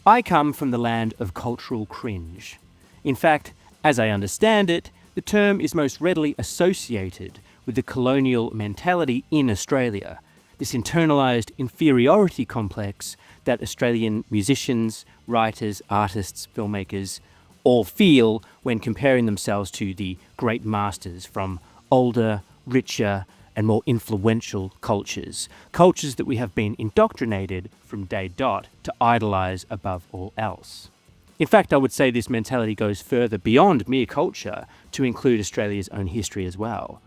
I come from the land of cultural cringe. In fact, as I understand it, the term is most readily associated with the colonial mentality in Australia, this internalised inferiority complex that Australian musicians, writers, artists, filmmakers all feel when comparing themselves to the great masters from older, richer and more influential cultures that we have been indoctrinated from day dot to idolise above all else. In fact, I would say this mentality goes further beyond mere culture to include Australia's own history as well.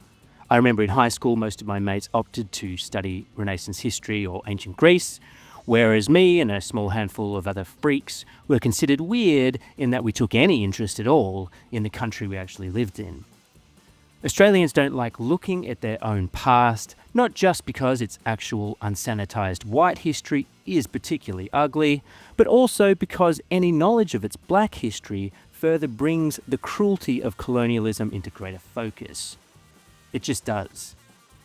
I remember in high school most of my mates opted to study Renaissance history or ancient Greece, whereas me and a small handful of other freaks were considered weird in that we took any interest at all in the country we actually lived in. Australians don't like looking at their own past, not just because its actual unsanitised white history is particularly ugly, but also because any knowledge of its black history further brings the cruelty of colonialism into greater focus. It just does.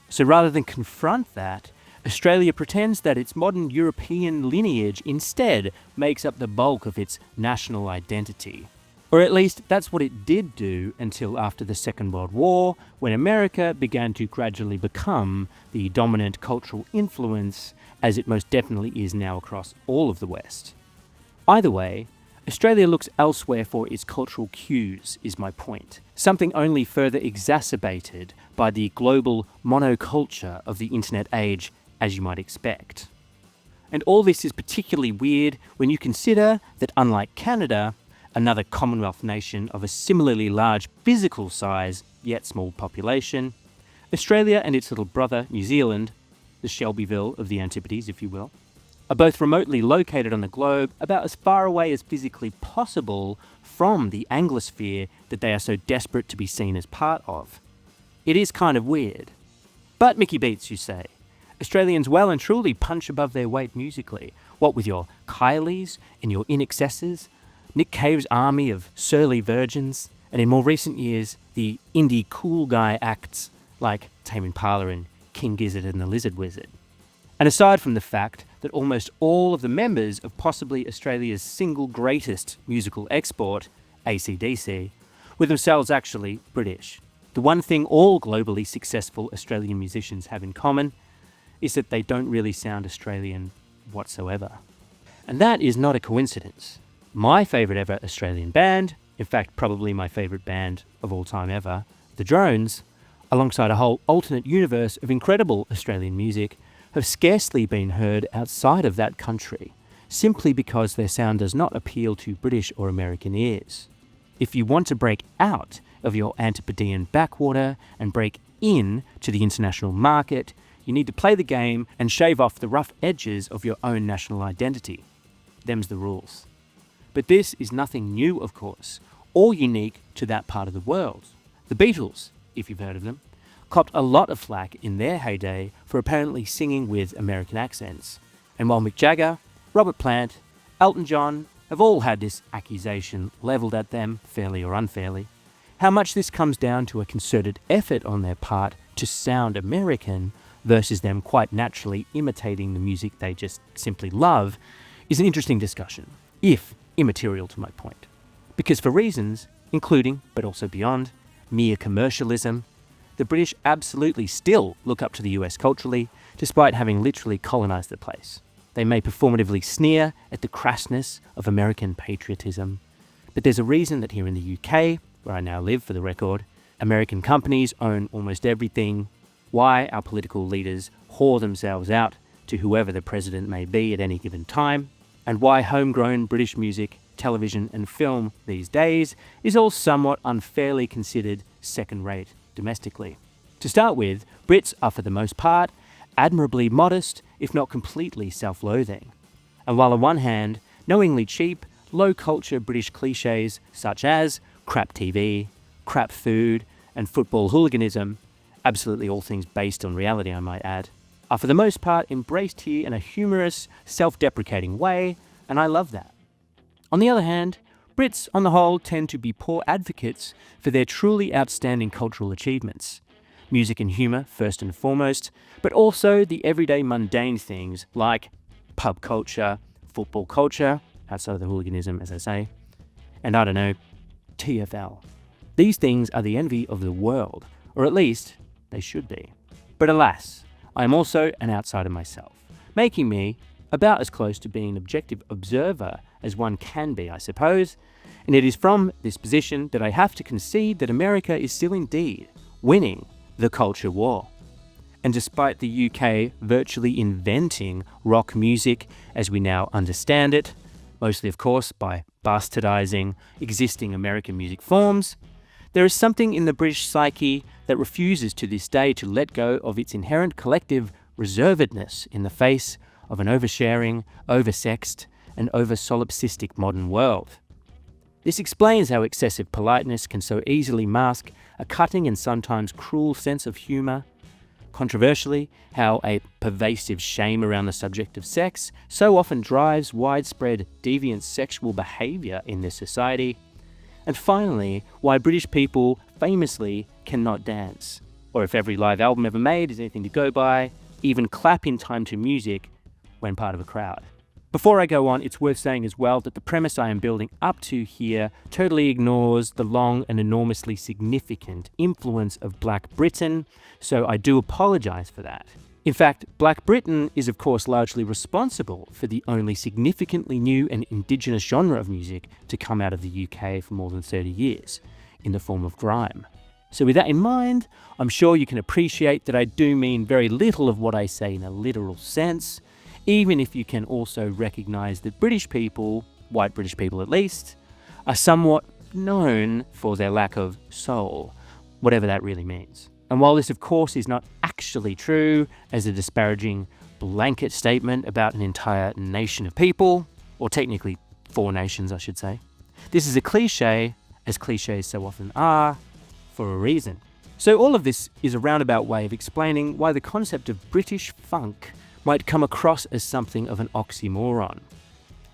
So rather than confront that, Australia pretends that its modern European lineage instead makes up the bulk of its national identity. Or at least that's what it did do until after the Second World War, when America began to gradually become the dominant cultural influence, as it most definitely is now across all of the West. Either way, Australia looks elsewhere for its cultural cues, is my point. Something only further exacerbated by the global monoculture of the internet age, as you might expect. And all this is particularly weird when you consider that unlike Canada, another Commonwealth nation of a similarly large physical size, yet small population, Australia and its little brother, New Zealand, the Shelbyville of the Antipodes, if you will, are both remotely located on the globe about as far away as physically possible from the Anglosphere that they are so desperate to be seen as part of. It is kind of weird. But Mickey Beats, you say. Australians well and truly punch above their weight musically. What with your Kylies and your In Excesses, Nick Cave's army of surly virgins, and in more recent years, the indie cool guy acts like Tame Impala and King Gizzard and the Lizard Wizard. And aside from the fact that almost all of the members of possibly Australia's single greatest musical export, AC/DC, were themselves actually British. The one thing all globally successful Australian musicians have in common is that they don't really sound Australian whatsoever. And that is not a coincidence. My favourite ever Australian band, in fact probably my favourite band of all time ever, The Drones, alongside a whole alternate universe of incredible Australian music, have scarcely been heard outside of that country, simply because their sound does not appeal to British or American ears. If you want to break out of your Antipodean backwater and break in to the international market, you need to play the game and shave off the rough edges of your own national identity. Them's the rules. But this is nothing new, of course, or unique to that part of the world. The Beatles, if you've heard of them, copped a lot of flack in their heyday for apparently singing with American accents. And while Mick Jagger, Robert Plant, Elton John have all had this accusation levelled at them, fairly or unfairly, how much this comes down to a concerted effort on their part to sound American versus them quite naturally imitating the music they just simply love is an interesting discussion, if immaterial to my point. Because for reasons, including, but also beyond, mere commercialism, the British absolutely still look up to the US culturally, despite having literally colonised the place. They may performatively sneer at the crassness of American patriotism, but there's a reason that here in the UK, where I now live for the record, American companies own almost everything, why our political leaders whore themselves out to whoever the president may be at any given time, and why homegrown British music, television and film these days is all somewhat unfairly considered second-rate domestically. To start with, Brits are for the most part admirably modest, if not completely self-loathing. And while on one hand, knowingly cheap, low-culture British cliches such as crap TV, crap food and football hooliganism, absolutely all things based on reality I might add, are for the most part embraced here in a humorous, self-deprecating way, and I love that. On the other hand, Brits on the whole tend to be poor advocates for their truly outstanding cultural achievements. Music and humour first and foremost, but also the everyday mundane things like pub culture, football culture, outside of the hooliganism, as I say, and I don't know, TFL. These things are the envy of the world, or at least they should be. But alas, I am also an outsider myself, making me about as close to being an objective observer as one can be, I suppose, and it is from this position that I have to concede that America is still indeed winning the culture war. And despite the UK virtually inventing rock music as we now understand it, mostly of course by bastardizing existing American music forms, there is something in the British psyche that refuses to this day to let go of its inherent collective reservedness in the face of an oversharing, oversexed, and over-solipsistic modern world. This explains how excessive politeness can so easily mask a cutting and sometimes cruel sense of humour. Controversially, how a pervasive shame around the subject of sex so often drives widespread deviant sexual behaviour in this society. And finally, why British people famously cannot dance, or if every live album ever made is anything to go by, even clap in time to music when part of a crowd. Before I go on, it's worth saying as well that the premise I am building up to here totally ignores the long and enormously significant influence of Black Britain, so I do apologise for that. In fact, Black Britain is of course largely responsible for the only significantly new and indigenous genre of music to come out of the UK for more than 30 years, in the form of grime. So with that in mind, I'm sure you can appreciate that I do mean very little of what I say in a literal sense, even if you can also recognise that British people, white British people at least, are somewhat known for their lack of soul, whatever that really means. And while this of course is not actually true as a disparaging blanket statement about an entire nation of people, or technically 4 nations I should say, this is a cliche, as cliches so often are, for a reason. So all of this is a roundabout way of explaining why the concept of British funk might come across as something of an oxymoron.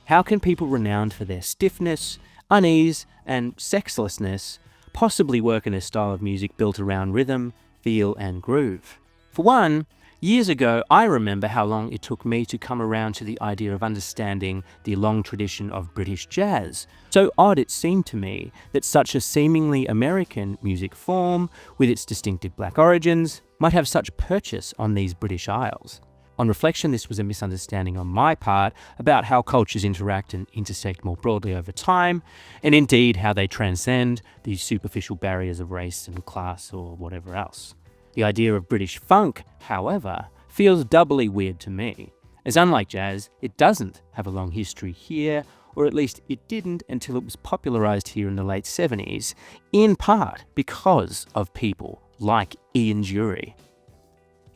How can people renowned for their stiffness, unease, and sexlessness possibly work in a style of music built around rhythm, feel, and groove? For one, years ago, I remember how long it took me to come around to the idea of understanding the long tradition of British jazz. So odd it seemed to me that such a seemingly American music form, with its distinctive black origins, might have such purchase on these British Isles. On reflection, this was a misunderstanding on my part about how cultures interact and intersect more broadly over time, and indeed how they transcend these superficial barriers of race and class or whatever else. The idea of British funk, however, feels doubly weird to me, as unlike jazz, it doesn't have a long history here, or at least it didn't until it was popularised here in the late 70s, in part because of people like Ian Dury.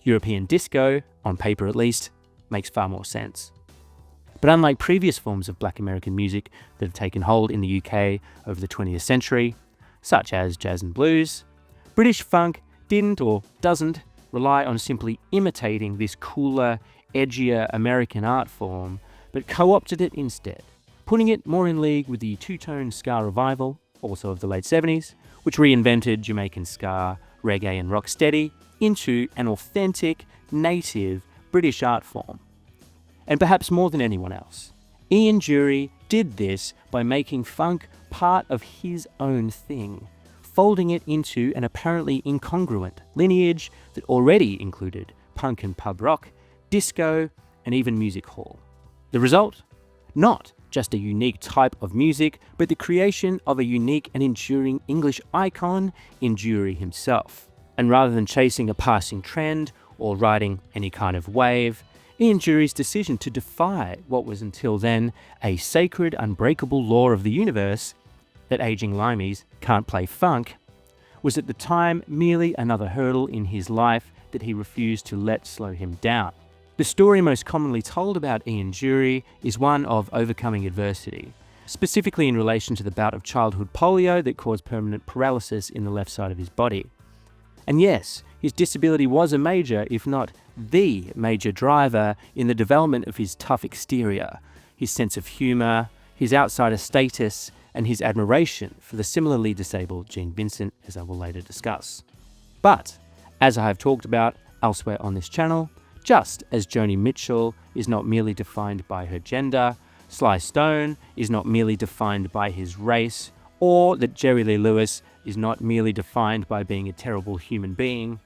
European disco, on paper at least, makes far more sense. But unlike previous forms of Black American music that have taken hold in the UK over the 20th century, such as jazz and blues, British funk didn't or doesn't rely on simply imitating this cooler, edgier American art form, but co-opted it instead, putting it more in league with the two-tone ska revival, also of the late 70s, which reinvented Jamaican ska, reggae and rocksteady into an authentic, native British art form. And perhaps more than anyone else, Ian Dury did this by making funk part of his own thing, folding it into an apparently incongruent lineage that already included punk and pub rock, disco, and even music hall. The result? Not just a unique type of music, but the creation of a unique and enduring English icon in Dury himself. And rather than chasing a passing trend or riding any kind of wave, Ian Dury's decision to defy what was until then a sacred, unbreakable law of the universe, that aging limeys can't play funk, was at the time merely another hurdle in his life that he refused to let slow him down. The story most commonly told about Ian Dury is one of overcoming adversity, specifically in relation to the bout of childhood polio that caused permanent paralysis in the left side of his body. And yes, his disability was a major, if not the major driver in the development of his tough exterior, his sense of humour, his outsider status, and his admiration for the similarly disabled Gene Vincent, as I will later discuss. But, as I have talked about elsewhere on this channel, just as Joni Mitchell is not merely defined by her gender, Sly Stone is not merely defined by his race, or that Jerry Lee Lewis is not merely defined by being a terrible human being.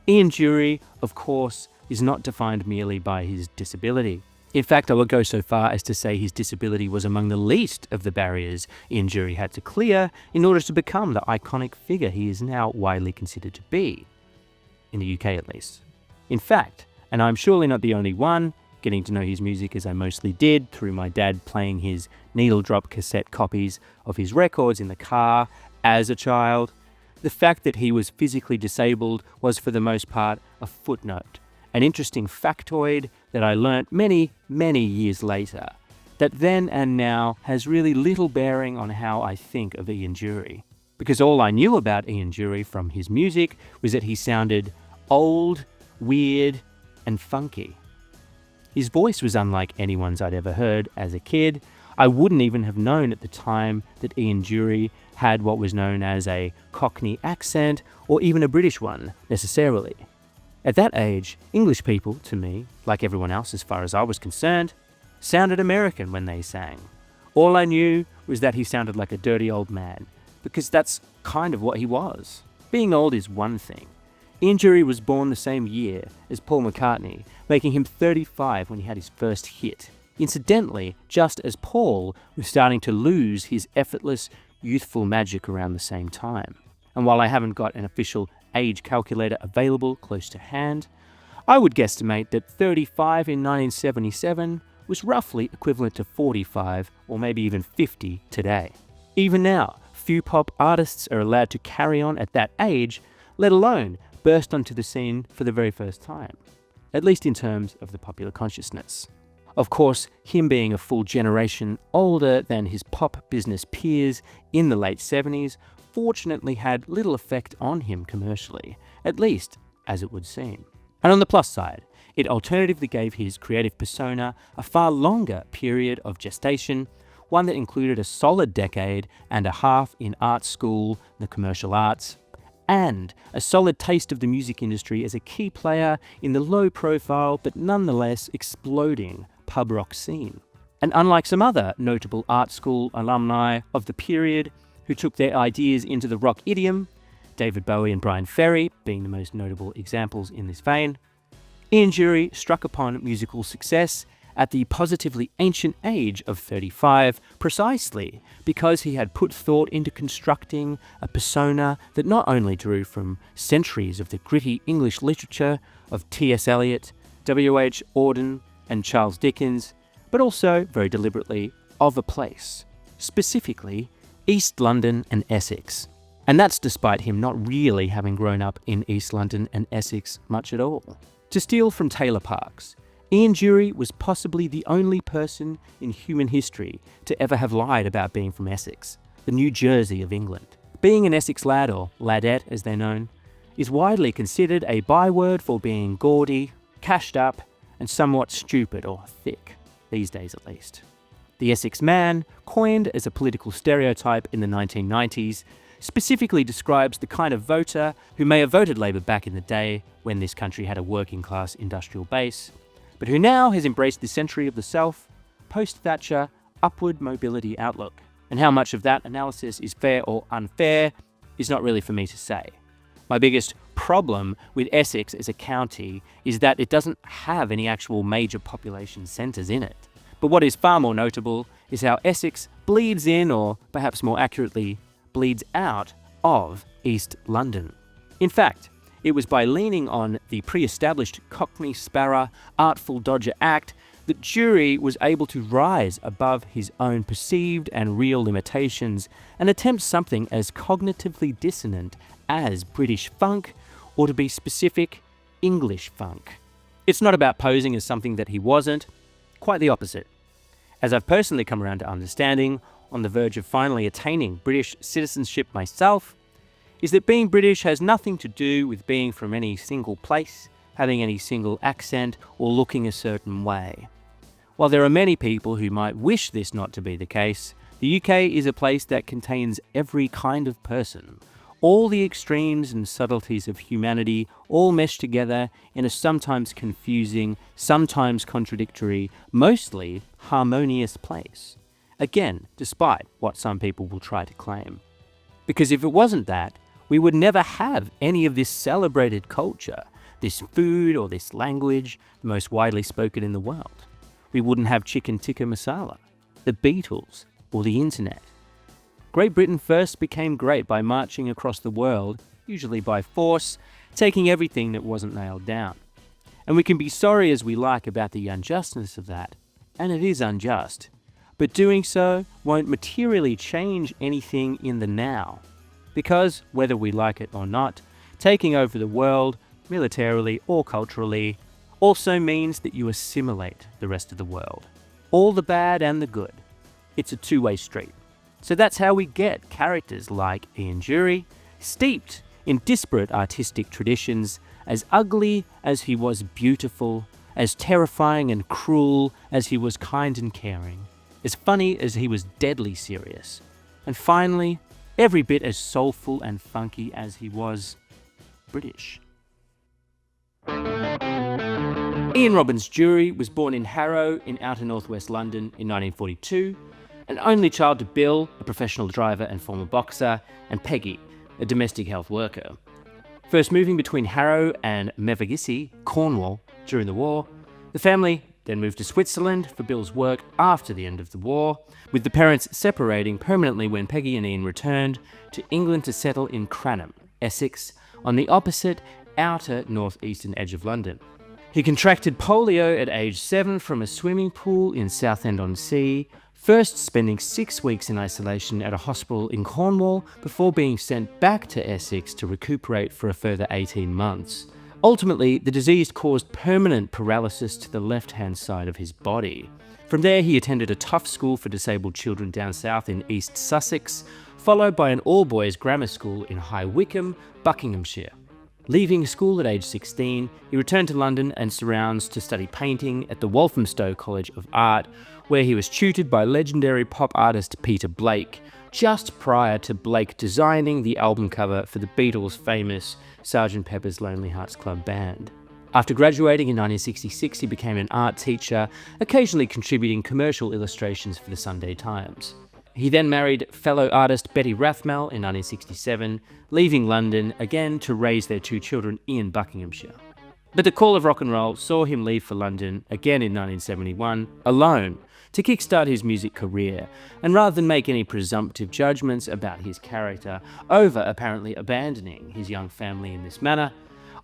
Ian Dury, of course, is not defined merely by his disability. In fact, I would go so far as to say his disability was among the least of the barriers Ian Dury had to clear in order to become the iconic figure he is now widely considered to be, in the UK at least. In fact, and I'm surely not the only one, getting to know his music as I mostly did through my dad playing his needle drop cassette copies of his records in the car as a child, the fact that he was physically disabled was for the most part a footnote, an interesting factoid that I learnt many, many years later, that then and now has really little bearing on how I think of Ian Dury. Because all I knew about Ian Dury from his music was that he sounded old, weird, and funky. His voice was unlike anyone's I'd ever heard as a kid. I wouldn't even have known at the time that Ian Dury had what was known as a Cockney accent, or even a British one, necessarily. At that age, English people, to me, like everyone else as far as I was concerned, sounded American when they sang. All I knew was that he sounded like a dirty old man, because that's kind of what he was. Being old is one thing. Ian Dury was born the same year as Paul McCartney, making him 35 when he had his first hit. Incidentally, just as Paul was starting to lose his effortless, youthful magic around the same time. And while I haven't got an official age calculator available close to hand, I would guesstimate that 35 in 1977 was roughly equivalent to 45 or maybe even 50 today. Even now, few pop artists are allowed to carry on at that age, let alone burst onto the scene for the very first time, at least in terms of the popular consciousness. Of course, him being a full generation older than his pop business peers in the late 70s fortunately had little effect on him commercially, at least as it would seem. And on the plus side, it alternatively gave his creative persona a far longer period of gestation, one that included a solid decade and a half in art school, the commercial arts, and a solid taste of the music industry as a key player in the low-profile but nonetheless exploding pub rock scene. And unlike some other notable art school alumni of the period who took their ideas into the rock idiom, David Bowie and Brian Ferry being the most notable examples in this vein, Ian Dury struck upon musical success at the positively ancient age of 35, precisely because he had put thought into constructing a persona that not only drew from centuries of the gritty English literature of T.S. Eliot, W.H. Auden, and Charles Dickens, but also, very deliberately, of a place, specifically East London and Essex. And that's despite him not really having grown up in East London and Essex much at all. To steal from Taylor Parks, Ian Dury was possibly the only person in human history to ever have lied about being from Essex, the New Jersey of England. Being an Essex lad, or ladette as they're known, is widely considered a byword for being gaudy, cashed up, and somewhat stupid or thick, these days at least. The Essex man, coined as a political stereotype in the 1990s, specifically describes the kind of voter who may have voted Labour back in the day when this country had a working-class industrial base, but who now has embraced the century of the self, post-Thatcher, upward mobility outlook. And how much of that analysis is fair or unfair is not really for me to say. My biggest problem with Essex as a county is that it doesn't have any actual major population centres in it. But what is far more notable is how Essex bleeds in, or perhaps more accurately, bleeds out of East London. In fact, it was by leaning on the pre-established Cockney Sparrow Artful Dodger Act that Dury was able to rise above his own perceived and real limitations and attempt something as cognitively dissonant as British funk, or to be specific, English funk. It's not about posing as something that he wasn't, quite the opposite. As I've personally come around to understanding, on the verge of finally attaining British citizenship myself, is that being British has nothing to do with being from any single place, having any single accent, or looking a certain way. While there are many people who might wish this not to be the case, the UK is a place that contains every kind of person, All the extremes and subtleties of humanity all meshed together in a sometimes confusing, sometimes contradictory, mostly harmonious place. Again, despite what some people will try to claim. Because if it wasn't that, we would never have any of this celebrated culture, this food or this language, the most widely spoken in the world. We wouldn't have chicken tikka masala, the Beatles, or the internet. Great Britain first became great by marching across the world, usually by force, taking everything that wasn't nailed down. And we can be sorry as we like about the unjustness of that, and it is unjust. But doing so won't materially change anything in the now. Because, whether we like it or not, taking over the world, militarily or culturally, also means that you assimilate the rest of the world. All the bad and the good. It's a two-way street. So that's how we get characters like Ian Dury, steeped in disparate artistic traditions, as ugly as he was beautiful, as terrifying and cruel as he was kind and caring, as funny as he was deadly serious, and finally, every bit as soulful and funky as he was British. Ian Robins Dury was born in Harrow in outer northwest London in 1942, an only child to Bill, a professional driver and former boxer, and Peggy, a domestic health worker. First moving between Harrow and Mevagissey, Cornwall, during the war, the family then moved to Switzerland for Bill's work after the end of the war, with the parents separating permanently when Peggy and Ian returned to England to settle in Cranham, Essex, on the opposite outer northeastern edge of London. He contracted polio at age 7 from a swimming pool in Southend-on-Sea, first spending 6 weeks in isolation at a hospital in Cornwall before being sent back to Essex to recuperate for a further 18 months. Ultimately, the disease caused permanent paralysis to the left-hand side of his body. From there, he attended a tough school for disabled children down south in East Sussex, followed by an all-boys grammar school in High Wycombe, Buckinghamshire. Leaving school at age 16, he returned to London and surrounds to study painting at the Walthamstow College of Art, where he was tutored by legendary pop artist Peter Blake, just prior to Blake designing the album cover for the Beatles' famous Sgt. Pepper's Lonely Hearts Club Band. After graduating in 1966, he became an art teacher, occasionally contributing commercial illustrations for the Sunday Times. He then married fellow artist Betty Rathmell in 1967, leaving London again to raise their 2 children in Buckinghamshire. But the call of rock and roll saw him leave for London again in 1971, alone, to kickstart his music career, and rather than make any presumptive judgments about his character over apparently abandoning his young family in this manner,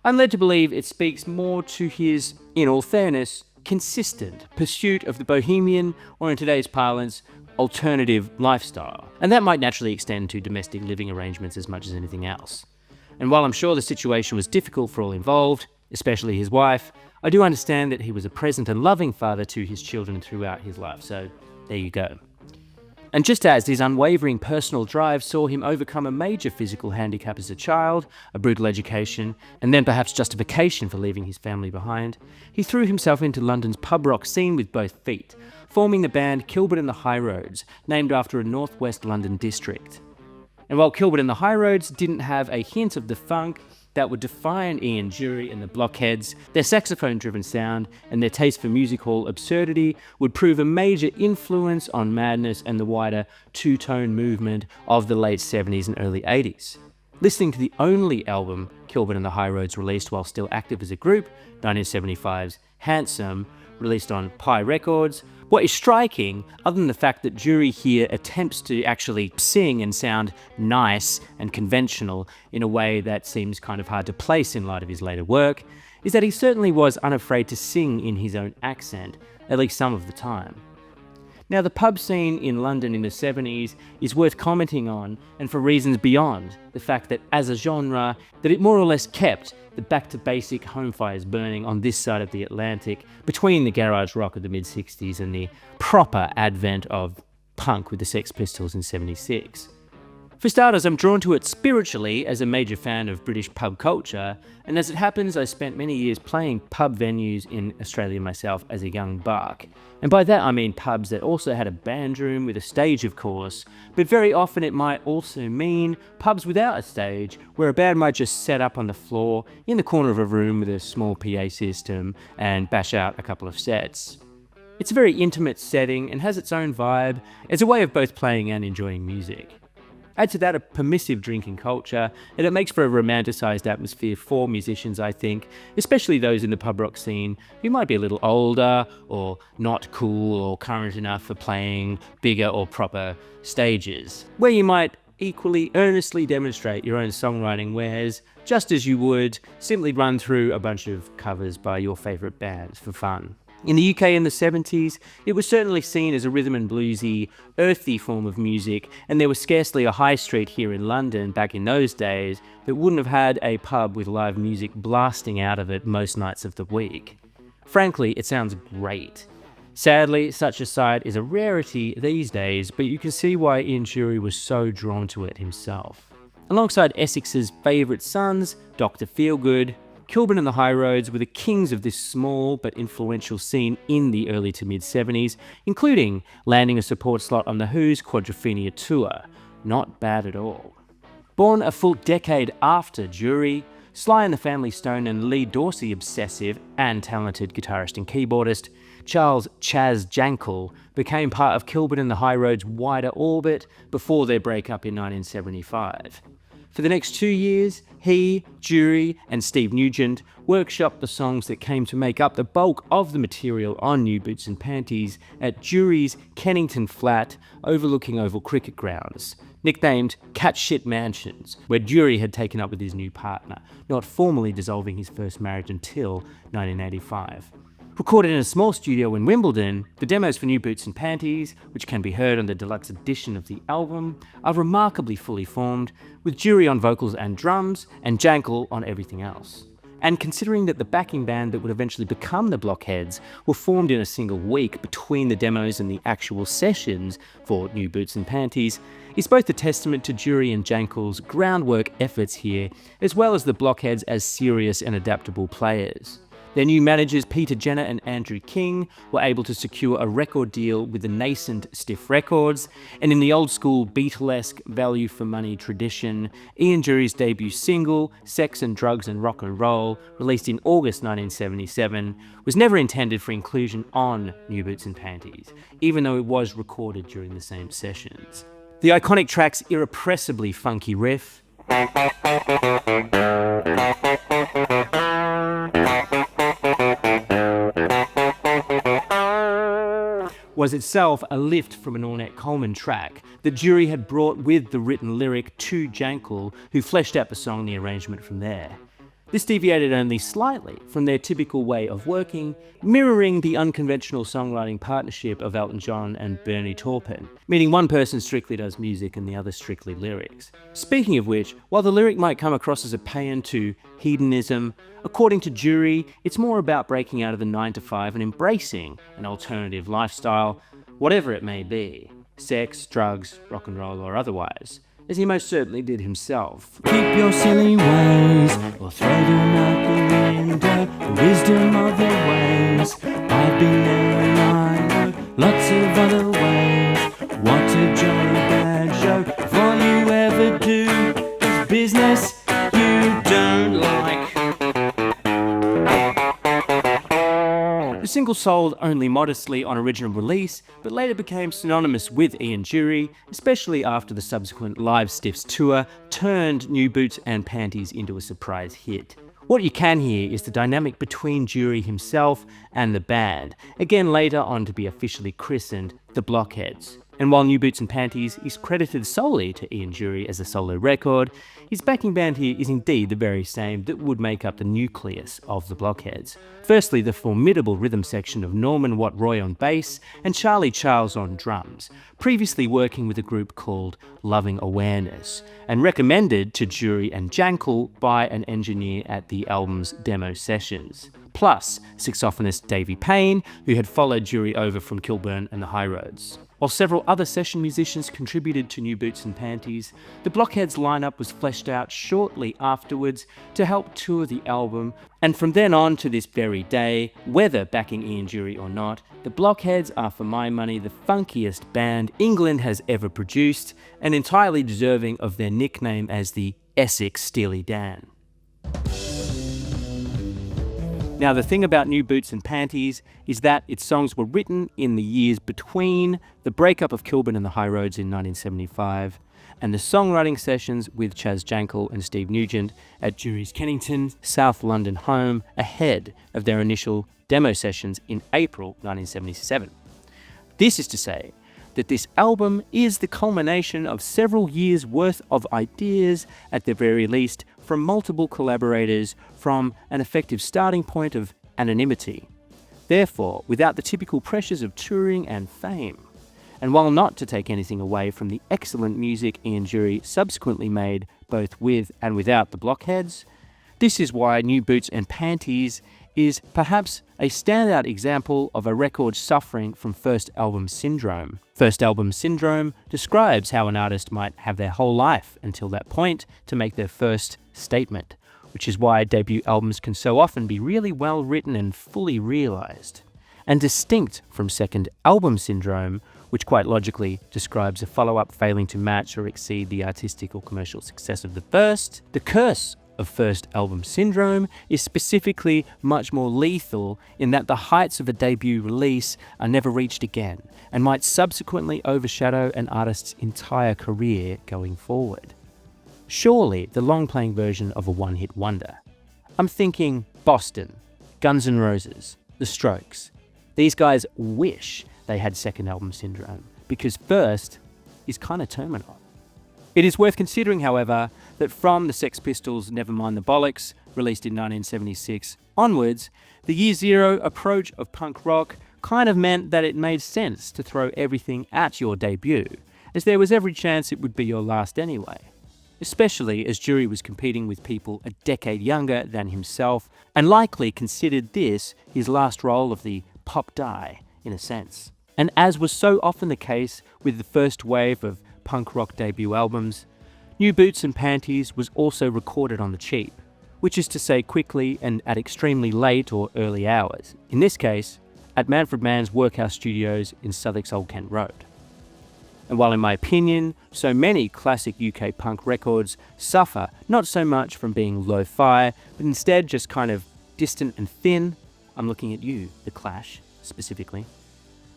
I'm led to believe it speaks more to his, in all fairness, consistent pursuit of the bohemian, or in today's parlance, alternative lifestyle. And that might naturally extend to domestic living arrangements as much as anything else. And while I'm sure the situation was difficult for all involved, especially his wife, I do understand that he was a present and loving father to his children throughout his life, so there you go. And just as his unwavering personal drive saw him overcome a major physical handicap as a child, a brutal education, and then perhaps justification for leaving his family behind, he threw himself into London's pub rock scene with both feet, forming the band Kilburn and the High Roads, named after a northwest London district. And while Kilburn and the High Roads didn't have a hint of the funk that would define Ian Dury and the Blockheads, their saxophone-driven sound and their taste for music hall absurdity would prove a major influence on Madness and the wider two-tone movement of the late 70s and early 80s. Listening to the only album Kilburn and the High Roads released while still active as a group, 1975's Handsome, released on Pi Records, what is striking, other than the fact that Dury here attempts to actually sing and sound nice and conventional in a way that seems kind of hard to place in light of his later work, is that he certainly was unafraid to sing in his own accent, at least some of the time. Now, the pub scene in London in the 70s is worth commenting on, and for reasons beyond the fact that as a genre, that it more or less kept the back-to-basic home fires burning on this side of the Atlantic between the garage rock of the mid-60s and the proper advent of punk with the Sex Pistols in 76. For starters, I'm drawn to it spiritually as a major fan of British pub culture, and as it happens, I spent many years playing pub venues in Australia myself as a young buck. And by that I mean pubs that also had a band room with a stage, of course, but very often it might also mean pubs without a stage, where a band might just set up on the floor in the corner of a room with a small PA system and bash out a couple of sets. It's a very intimate setting and has its own vibe as a way of both playing and enjoying music. Add to that a permissive drinking culture, and it makes for a romanticised atmosphere for musicians, I think, especially those in the pub rock scene who might be a little older or not cool or current enough for playing bigger or proper stages, where you might equally earnestly demonstrate your own songwriting wares, just as you would simply run through a bunch of covers by your favourite bands for fun. In the UK in the 70s, it was certainly seen as a rhythm and bluesy, earthy form of music, and there was scarcely a high street here in London back in those days that wouldn't have had a pub with live music blasting out of it most nights of the week. Frankly, it sounds great. Sadly, such a sight is a rarity these days, but you can see why Ian Dury was so drawn to it himself. Alongside Essex's favourite sons, Dr. Feelgood, Kilburn and the High Roads were the kings of this small but influential scene in the early to mid-70s, including landing a support slot on The Who's Quadrophenia tour. Not bad at all. Born a full decade after Dury, Sly and the Family Stone and Lee Dorsey obsessive and talented guitarist and keyboardist Charles Chaz Jankel became part of Kilburn and the High Roads' wider orbit before their breakup in 1975. For the next 2 years, he, Dury, and Steve Nugent workshopped the songs that came to make up the bulk of the material on New Boots and Panties at Dury's Kennington flat overlooking Oval Cricket Grounds, nicknamed Cat Shit Mansions, where Dury had taken up with his new partner, not formally dissolving his first marriage until 1985. Recorded in a small studio in Wimbledon, the demos for New Boots and Panties, which can be heard on the deluxe edition of the album, are remarkably fully formed, with Dury on vocals and drums, and Jankel on everything else. And considering that the backing band that would eventually become the Blockheads were formed in a single week between the demos and the actual sessions for New Boots and Panties, is both a testament to Dury and Jankel's groundwork efforts here, as well as the Blockheads as serious and adaptable players. Their new managers, Peter Jenner and Andrew King, were able to secure a record deal with the nascent Stiff Records, and in the old-school Beatlesque value-for-money tradition, Ian Dury's debut single, Sex and Drugs and Rock and Roll, released in August 1977, was never intended for inclusion on New Boots and Panties, even though it was recorded during the same sessions. The iconic track's irrepressibly funky riff, was itself a lift from an Ornette Coleman track that Dury had brought with the written lyric to Jankel, who fleshed out the song and the arrangement from there. This deviated only slightly from their typical way of working, mirroring the unconventional songwriting partnership of Elton John and Bernie Taupin, meaning one person strictly does music and the other strictly lyrics. Speaking of which, while the lyric might come across as a paean to hedonism, according to Dury, it's more about breaking out of the 9-to-5 and embracing an alternative lifestyle, whatever it may be, sex, drugs, rock and roll or otherwise, as he most certainly did himself. Keep your silly ways, or throw them out the window, the wisdom of the ways. I've been there and I know lots of other ways. What a jolly bad joke, if all you ever do is business you don't like. The single sold only modestly on original release, but later became synonymous with Ian Dury, especially after the subsequent Live Stiffs tour turned New Boots and Panties into a surprise hit. What you can hear is the dynamic between Dury himself and the band, again later on to be officially christened the Blockheads. And while New Boots and Panties is credited solely to Ian Dury as a solo record, his backing band here is indeed the very same that would make up the nucleus of the Blockheads. Firstly, the formidable rhythm section of Norman Watt Roy on bass and Charlie Charles on drums, previously working with a group called Loving Awareness, and recommended to Dury and Jankel by an engineer at the album's demo sessions. Plus, saxophonist Davey Payne, who had followed Dury over from Kilburn and the High Roads. While several other session musicians contributed to New Boots and Panties, the Blockheads lineup was fleshed out shortly afterwards to help tour the album, and from then on to this very day, whether backing Ian Dury or not, the Blockheads are for my money the funkiest band England has ever produced, and entirely deserving of their nickname as the Essex Steely Dan. Now, the thing about New Boots and Panties is that its songs were written in the years between the breakup of Kilburn and the High Roads in 1975 and the songwriting sessions with Chas Jankel and Steve Nugent at Dury's Kennington, South London home ahead of their initial demo sessions in April 1977. This is to say that this album is the culmination of several years' worth of ideas, at the very least, from multiple collaborators from an effective starting point of anonymity. Therefore, without the typical pressures of touring and fame. And while not to take anything away from the excellent music Ian Dury subsequently made both with and without the Blockheads, this is why New Boots and Panties is perhaps a standout example of a record suffering from first album syndrome. First album syndrome describes how an artist might have their whole life until that point to make their first statement, which is why debut albums can so often be really well written and fully realized. And distinct from second album syndrome, which quite logically describes a follow-up failing to match or exceed the artistic or commercial success of the first, the curse of first album syndrome is specifically much more lethal in that the heights of a debut release are never reached again and might subsequently overshadow an artist's entire career going forward. Surely the long-playing version of a one-hit wonder. I'm thinking Boston, Guns N' Roses, The Strokes. These guys wish they had second album syndrome because first is kind of terminal. It is worth considering, however, that from the Sex Pistols' Nevermind the Bollocks, released in 1976, onwards, the year zero approach of punk rock kind of meant that it made sense to throw everything at your debut, as there was every chance it would be your last anyway. Especially as Dury was competing with people a decade younger than himself, and likely considered this his last role of the pop die, in a sense. And as was so often the case with the first wave of punk rock debut albums, New Boots and Panties was also recorded on the cheap, which is to say quickly and at extremely late or early hours, in this case, at Manfred Mann's Workhouse Studios in Southwark's Old Kent Road. And while in my opinion, so many classic UK punk records suffer not so much from being lo-fi, but instead just kind of distant and thin, I'm looking at you, The Clash, specifically.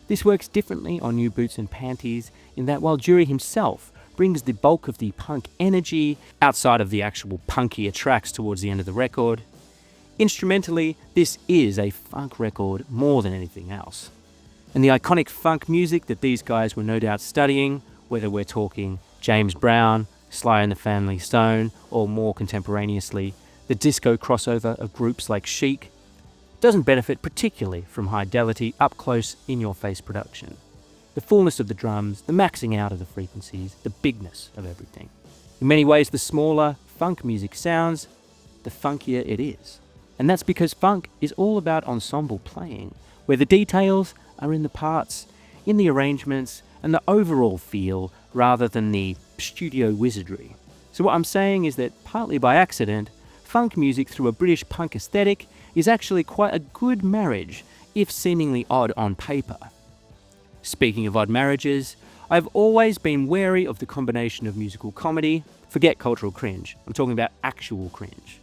This works differently on New Boots and Panties in that while Dury himself brings the bulk of the punk energy outside of the actual punkier tracks towards the end of the record, instrumentally, this is a funk record more than anything else. And the iconic funk music that these guys were no doubt studying, whether we're talking James Brown, Sly and the Family Stone, or more contemporaneously, the disco crossover of groups like Chic, doesn't benefit particularly from high-fidelity, up-close, in-your-face production. The fullness of the drums, the maxing out of the frequencies, the bigness of everything. In many ways, the smaller funk music sounds, the funkier it is. And that's because funk is all about ensemble playing, where the details are in the parts, in the arrangements, and the overall feel, rather than the studio wizardry. So what I'm saying is that, partly by accident, funk music through a British punk aesthetic is actually quite a good marriage, if seemingly odd on paper. Speaking of odd marriages, I've always been wary of the combination of musical comedy, forget cultural cringe, I'm talking about actual cringe.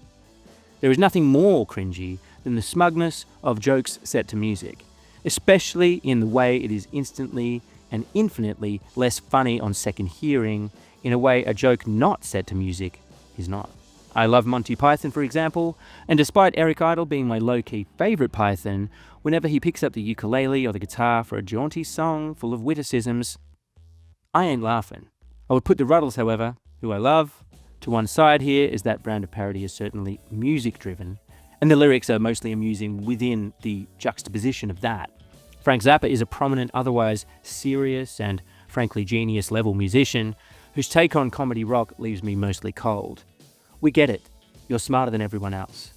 There is nothing more cringy than the smugness of jokes set to music, especially in the way it is instantly and infinitely less funny on second hearing, in a way a joke not set to music is not. I love Monty Python, for example, and despite Eric Idle being my low-key favourite Python, whenever he picks up the ukulele or the guitar for a jaunty song full of witticisms, I ain't laughing. I would put the Ruddles, however, who I love, to one side here, as that brand of parody is certainly music-driven, and the lyrics are mostly amusing within the juxtaposition of that. Frank Zappa is a prominent, otherwise serious and frankly genius-level musician whose take on comedy rock leaves me mostly cold. We get it. You're smarter than everyone else.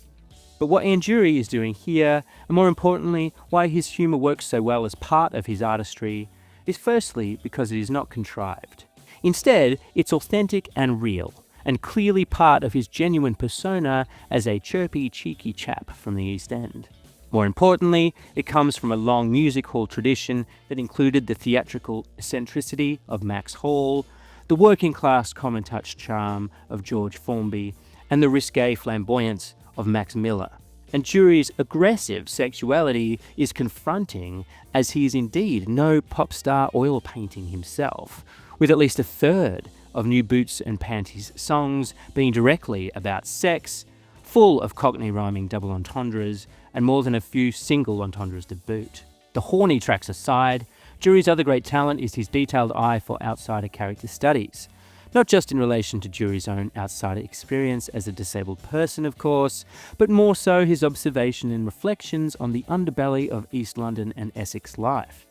But what Ian Dury is doing here, and more importantly, why his humour works so well as part of his artistry, is firstly because it is not contrived. Instead, it's authentic and real, and clearly part of his genuine persona as a chirpy, cheeky chap from the East End. More importantly, it comes from a long music hall tradition that included the theatrical eccentricity of Max Hall, the working-class common-touch charm of George Formby, and the risque flamboyance of Max Miller. And Dury's aggressive sexuality is confronting, as he is indeed no pop star oil painting himself, with at least a third of new Boots and Panties songs being directly about sex, full of Cockney rhyming double entendres, and more than a few single entendres to boot. The horny tracks aside, Dury's other great talent is his detailed eye for outsider character studies. Not just in relation to Dury's own outsider experience as a disabled person, of course, but more so his observation and reflections on the underbelly of East London and Essex life.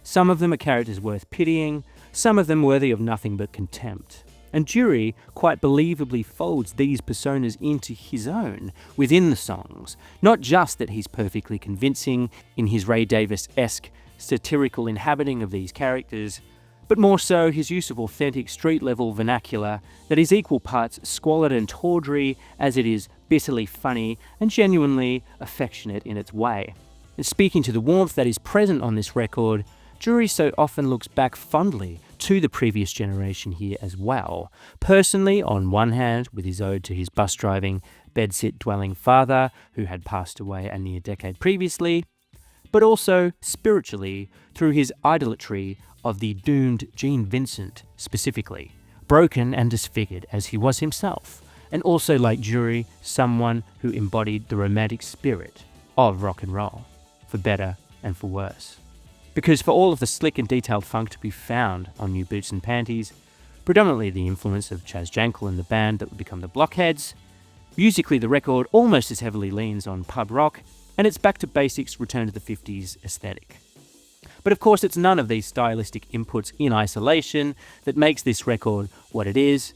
Some of them are characters worth pitying, some of them worthy of nothing but contempt. And Dury quite believably folds these personas into his own within the songs. Not just that he's perfectly convincing in his Ray Davies-esque satirical inhabiting of these characters, but more so his use of authentic street-level vernacular that is equal parts squalid and tawdry as it is bitterly funny and genuinely affectionate in its way. And speaking to the warmth that is present on this record, Dury so often looks back fondly to the previous generation here as well. Personally, on one hand, with his ode to his bus-driving, bedsit-dwelling father, who had passed away a near decade previously, but also spiritually through his idolatry of the doomed Gene Vincent specifically, broken and disfigured as he was himself, and also, like Dury, someone who embodied the romantic spirit of rock and roll, for better and for worse. Because for all of the slick and detailed funk to be found on New Boots and Panties, predominantly the influence of Chaz Jankel and the band that would become the Blockheads, musically the record almost as heavily leans on pub rock, and its back to basics return to the 50s aesthetic. But of course it's none of these stylistic inputs in isolation that makes this record what it is,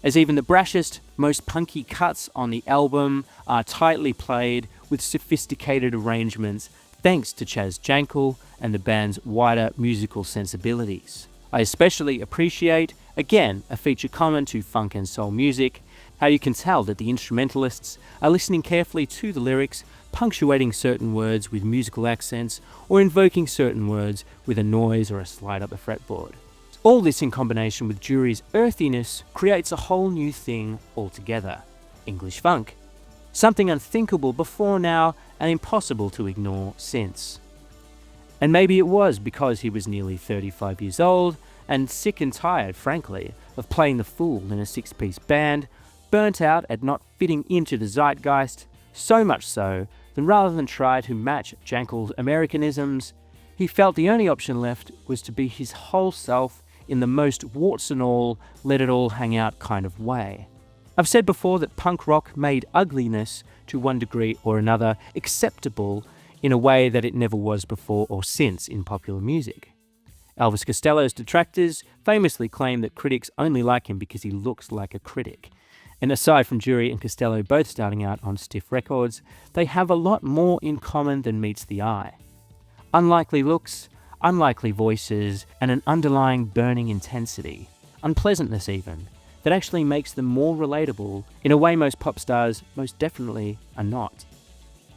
as even the brashest, most punky cuts on the album are tightly played with sophisticated arrangements thanks to Chaz Jankel and the band's wider musical sensibilities. I especially appreciate, again a feature common to funk and soul music, how you can tell that the instrumentalists are listening carefully to the lyrics, punctuating certain words with musical accents, or invoking certain words with a noise or a slide up the fretboard. All this in combination with Dury's earthiness creates a whole new thing altogether. English funk. Something unthinkable before now and impossible to ignore since. And maybe it was because he was nearly 35 years old and sick and tired, frankly, of playing the fool in a six-piece band, burnt out at not fitting into the zeitgeist, so much so that rather than try to match Jankel's Americanisms, he felt the only option left was to be his whole self in the most warts and all, let it all hang out kind of way. I've said before that punk rock made ugliness, to one degree or another, acceptable in a way that it never was before or since in popular music. Elvis Costello's detractors famously claim that critics only like him because he looks like a critic. And aside from Dury and Costello both starting out on stiff records, they have a lot more in common than meets the eye. Unlikely looks, unlikely voices, and an underlying burning intensity, unpleasantness even, that actually makes them more relatable in a way most pop stars most definitely are not.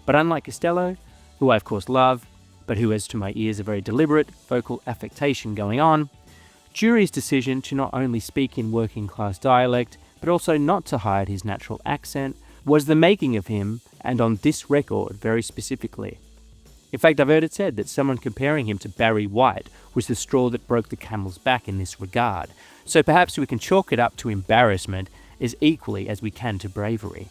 But unlike Costello, who I of course love, but who has to my ears a very deliberate vocal affectation going on, Dury's decision to not only speak in working class dialect, but also not to hide his natural accent, was the making of him, and on this record very specifically. In fact, I've heard it said that someone comparing him to Barry White was the straw that broke the camel's back in this regard, so perhaps we can chalk it up to embarrassment as equally as we can to bravery.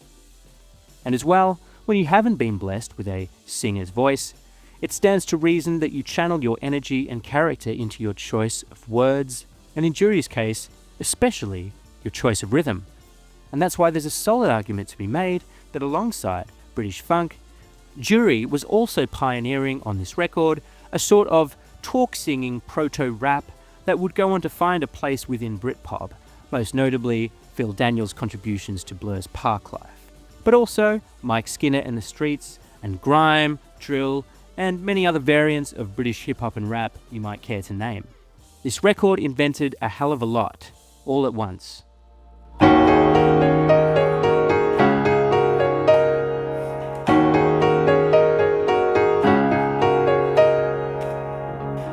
And as well, when you haven't been blessed with a singer's voice, it stands to reason that you channel your energy and character into your choice of words, and in Dury's case, especially your choice of rhythm. And that's why there's a solid argument to be made that alongside British funk, Dury was also pioneering on this record a sort of talk-singing proto-rap that would go on to find a place within Britpop, most notably Phil Daniels' contributions to Blur's Parklife. But also Mike Skinner and the Streets, and grime, drill, and many other variants of British hip-hop and rap you might care to name. This record invented a hell of a lot, all at once.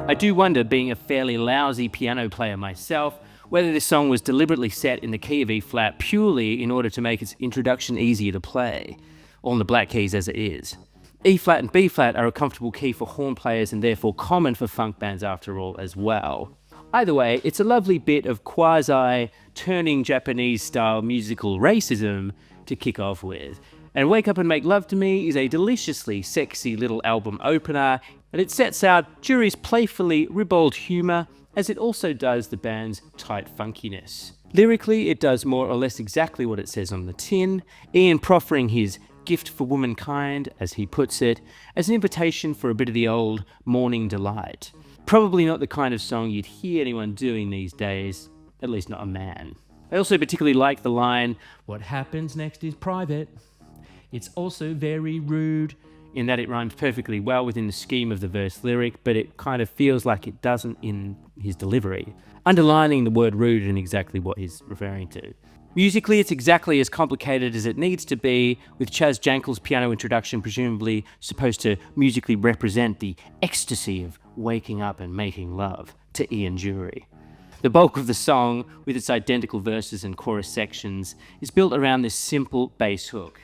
I do wonder, being a fairly lousy piano player myself, whether this song was deliberately set in the key of E-flat purely in order to make its introduction easier to play, on the black keys as it is. E-flat and B-flat are a comfortable key for horn players and therefore common for funk bands after all as well. Either way, it's a lovely bit of quasi-turning Japanese-style musical racism to kick off with. And Wake Up and Make Love to Me is a deliciously sexy little album opener, and it sets out Dury's playfully ribald humour, as it also does the band's tight funkiness. Lyrically, it does more or less exactly what it says on the tin, Ian proffering his gift for womankind, as he puts it, as an invitation for a bit of the old morning delight. Probably not the kind of song you'd hear anyone doing these days, at least not a man. I also particularly like the line, "What happens next is private. It's also very rude," in that it rhymes perfectly well within the scheme of the verse lyric, but it kind of feels like it doesn't in his delivery, underlining the word rude and exactly what he's referring to. Musically, it's exactly as complicated as it needs to be, with Chaz Jankel's piano introduction presumably supposed to musically represent the ecstasy of waking up and making love to Ian Dury. The bulk of the song, with its identical verses and chorus sections, is built around this simple bass hook.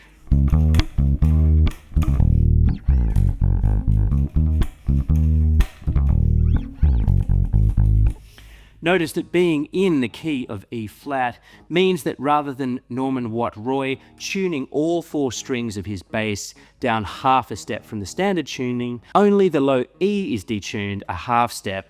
Notice that being in the key of E-flat means that rather than Norman Watt-Roy tuning all four strings of his bass down half a step from the standard tuning, only the low E is detuned a half step.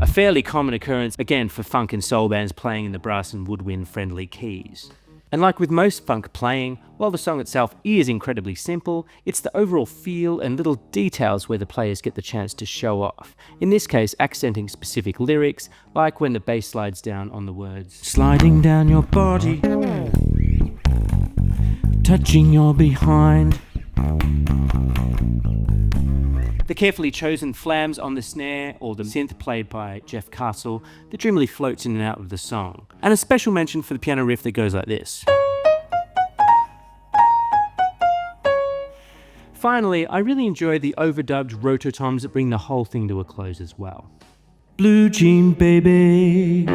A fairly common occurrence, again, for funk and soul bands playing in the brass and woodwind friendly keys. And like with most funk playing, while the song itself is incredibly simple, it's the overall feel and little details where the players get the chance to show off. In this case, accenting specific lyrics, like when the bass slides down on the words, "Sliding down your body, touching your behind." The carefully chosen flams on the snare, or the synth played by Jeff Castle, that dreamily floats in and out of the song. And a special mention for the piano riff that goes like this. Finally, I really enjoy the overdubbed rototoms that bring the whole thing to a close as well. Blue Jean Baby.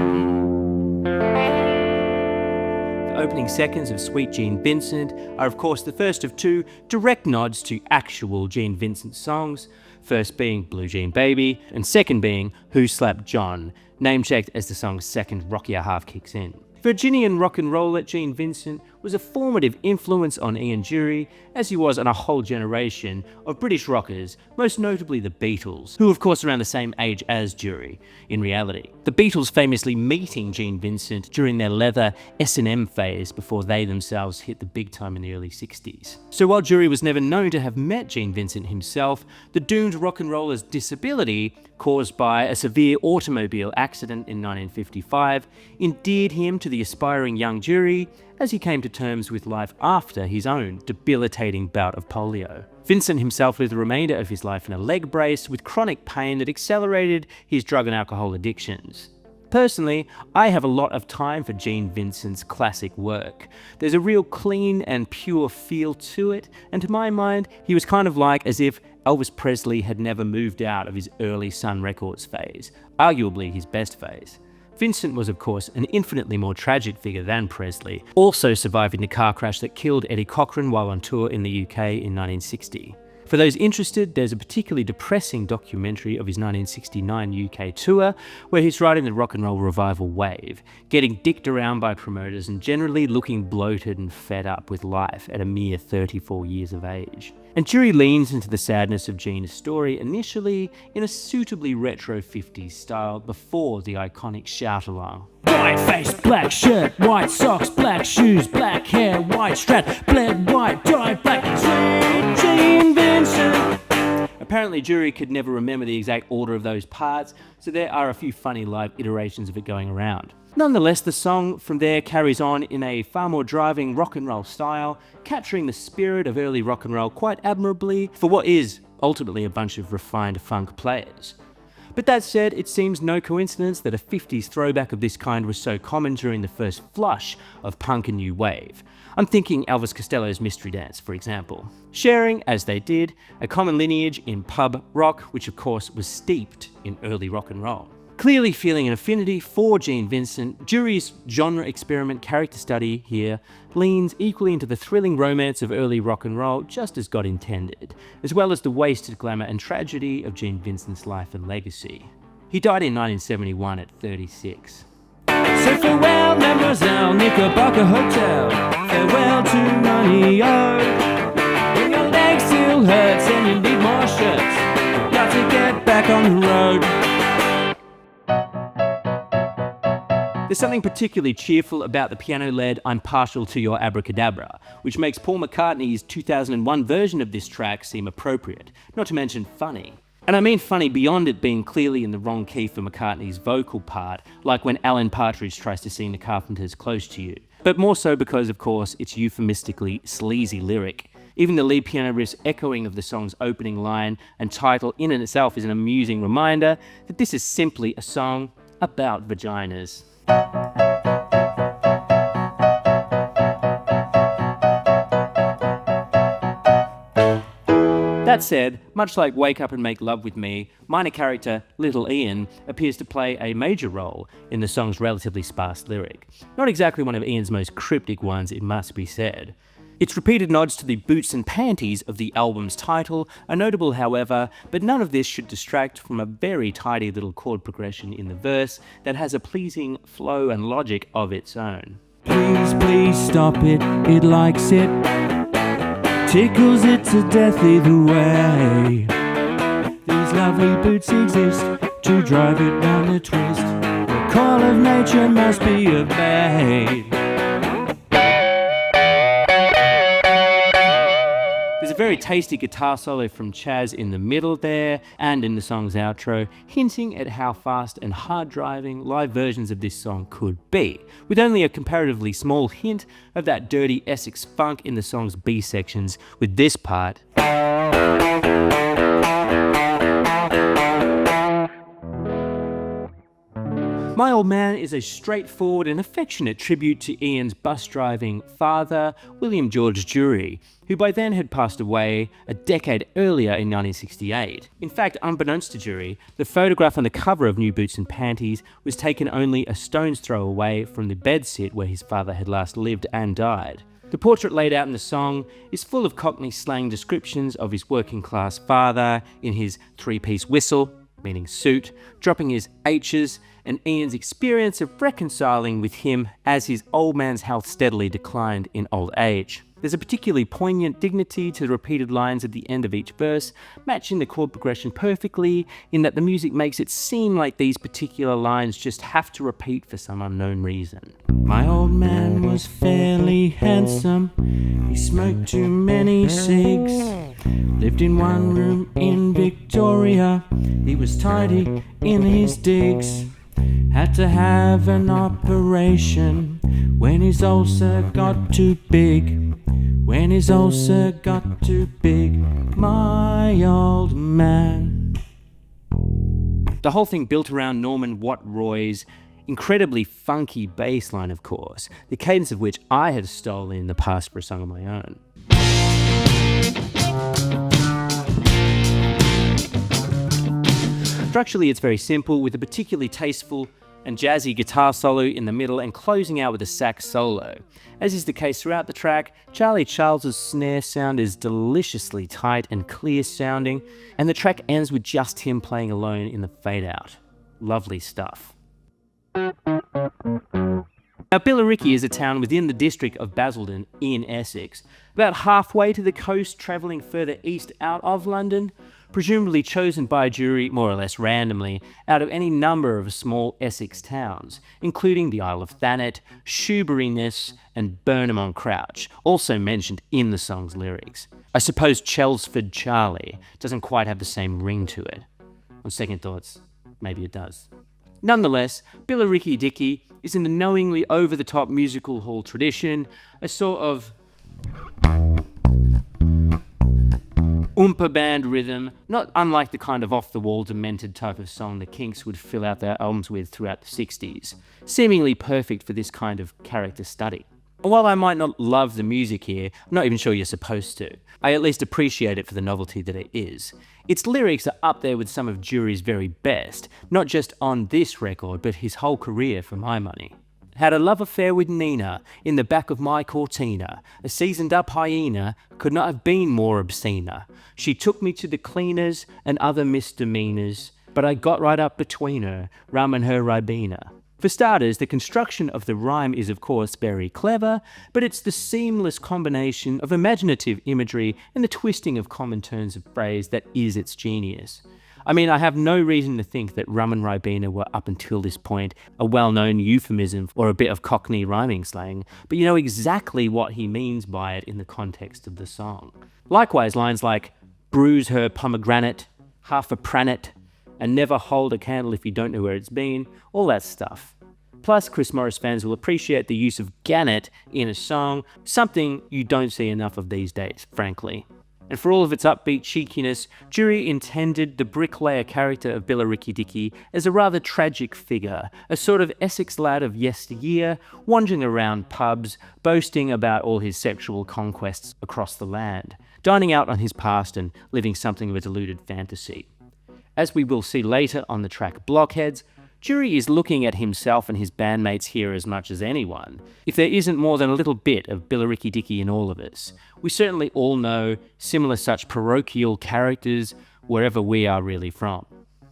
The opening seconds of Sweet Gene Vincent are of course the first of two direct nods to actual Gene Vincent songs, first being Blue Jean Baby, and second being Who Slapped John, name-checked as the song's second rockier half kicks in. Virginian rock and roller Gene Vincent was a formative influence on Ian Dury, as he was on a whole generation of British rockers, most notably the Beatles, who of course are around the same age as Dury in reality. The Beatles famously meeting Gene Vincent during their leather S&M phase before they themselves hit the big time in the early 60s. So while Dury was never known to have met Gene Vincent himself, the doomed rock and roller's disability, caused by a severe automobile accident in 1955, endeared him to the aspiring young Dury as he came to terms with life after his own debilitating bout of polio. Vincent himself lived the remainder of his life in a leg brace with chronic pain that accelerated his drug and alcohol addictions. Personally, I have a lot of time for Gene Vincent's classic work. There's a real clean and pure feel to it, and to my mind, he was kind of like as if Elvis Presley had never moved out of his early Sun Records phase, arguably his best phase. Vincent was, of course, an infinitely more tragic figure than Presley, also surviving the car crash that killed Eddie Cochran while on tour in the UK in 1960. For those interested, there's a particularly depressing documentary of his 1969 UK tour, where he's riding the rock and roll revival wave, getting dicked around by promoters and generally looking bloated and fed up with life at a mere 34 years of age. And Dury leans into the sadness of Gene's story initially in a suitably retro 50s style before the iconic shout-along. White face, black shirt, white socks, black shoes, black hair, white strap, bled white, dye black, Gene Vincent. Apparently Dury could never remember the exact order of those parts, so there are a few funny live iterations of it going around. Nonetheless, the song from there carries on in a far more driving rock and roll style, capturing the spirit of early rock and roll quite admirably for what is ultimately a bunch of refined funk players. But that said, it seems no coincidence that a 50s throwback of this kind was so common during the first flush of punk and new wave. I'm thinking Elvis Costello's Mystery Dance, for example. Sharing, as they did, a common lineage in pub rock, which of course was steeped in early rock and roll. Clearly feeling an affinity for Gene Vincent, Dury's genre experiment character study here leans equally into the thrilling romance of early rock and roll, just as God intended, as well as the wasted glamour and tragedy of Gene Vincent's life and legacy. He died in 1971 at 36. So farewell, Mademoiselle Knickerbocker Hotel. Farewell to money owed. When your leg still hurts and you need more shirts, got to get back on the road. There's something particularly cheerful about the piano-led I'm Partial to Your Abracadabra, which makes Paul McCartney's 2001 version of this track seem appropriate, not to mention funny. And I mean funny beyond it being clearly in the wrong key for McCartney's vocal part, like when Alan Partridge tries to sing the Carpenters' Close to You. But more so because, of course, it's euphemistically sleazy lyric. Even the lead piano riff's echoing of the song's opening line and title in and itself is an amusing reminder that this is simply a song about vaginas. That said, much like Wake Up and Make Love With Me, minor character Little Ian appears to play a major role in the song's relatively sparse lyric. Not exactly one of Ian's most cryptic ones, it must be said. Its repeated nods to the Boots and Panties of the album's title are notable, however, but none of this should distract from a very tidy little chord progression in the verse that has a pleasing flow and logic of its own. Please, please stop it, it likes it, tickles it to death either way. These lovely boots exist to drive it round the twist. The call of nature must be obeyed. There's a very tasty guitar solo from Chaz in the middle there, and in the song's outro, hinting at how fast and hard-driving live versions of this song could be, with only a comparatively small hint of that dirty Essex funk in the song's B sections, with this part. My Old Man is a straightforward and affectionate tribute to Ian's bus-driving father, William George Dury, who by then had passed away a decade earlier in 1968. In fact, unbeknownst to Dury, the photograph on the cover of New Boots and Panties was taken only a stone's throw away from the bedsit where his father had last lived and died. The portrait laid out in the song is full of Cockney slang descriptions of his working-class father in his three-piece whistle, meaning suit, dropping his H's, and Ian's experience of reconciling with him as his old man's health steadily declined in old age. There's a particularly poignant dignity to the repeated lines at the end of each verse, matching the chord progression perfectly, in that the music makes it seem like these particular lines just have to repeat for some unknown reason. My old man was fairly handsome, he smoked too many cigs, lived in one room in Victoria, he was tidy in his digs. Had to have an operation when his ulcer got too big. When his ulcer got too big, my old man. The whole thing built around Norman Watt Roy's incredibly funky bass line, of course, the cadence of which I had stolen in the past for a song of my own. Structurally, it's very simple, with a particularly tasteful and jazzy guitar solo in the middle and closing out with a sax solo. As is the case throughout the track, Charlie Charles's snare sound is deliciously tight and clear sounding, and the track ends with just him playing alone in the fade out. Lovely stuff. Now, Billericay is a town within the district of Basildon in Essex, about halfway to the coast, travelling further east out of London, presumably chosen by Dury more or less randomly out of any number of small Essex towns, including the Isle of Thanet, Shoeburyness, and Burnham-on-Crouch, also mentioned in the song's lyrics. I suppose Chelmsford Charlie doesn't quite have the same ring to it. On second thoughts, maybe it does. Nonetheless, Billericay Dickie is in the knowingly over-the-top musical hall tradition, a sort of oompa band rhythm, not unlike the kind of off-the-wall demented type of song the Kinks would fill out their albums with throughout the 60s, seemingly perfect for this kind of character study. While I might not love the music here, I'm not even sure you're supposed to. I at least appreciate it for the novelty that it is. Its lyrics are up there with some of Dury's very best, not just on this record, but his whole career for my money. Had a love affair with Nina, in the back of my Cortina. A seasoned up hyena, could not have been more obscener. She took me to the cleaners and other misdemeanors, but I got right up between her, rum and her Ribena. For starters, the construction of the rhyme is of course very clever, but it's the seamless combination of imaginative imagery and the twisting of common turns of phrase that is its genius. I mean, I have no reason to think that rum and Ribena were up until this point a well-known euphemism or a bit of Cockney rhyming slang, but you know exactly what he means by it in the context of the song. Likewise, lines like, bruise her pomegranate, half a pranet, and never hold a candle if you don't know where it's been, all that stuff. Plus, Chris Morris fans will appreciate the use of gannet in a song, something you don't see enough of these days, frankly. And for all of its upbeat cheekiness, Dury intended the bricklayer character of Billericay Dickie as a rather tragic figure, a sort of Essex lad of yesteryear, wandering around pubs, boasting about all his sexual conquests across the land, dining out on his past and living something of a deluded fantasy. As we will see later on the track Blockheads, Dury is looking at himself and his bandmates here as much as anyone. If there isn't more than a little bit of Billericay Dickie in all of us, we certainly all know similar such parochial characters wherever we are really from.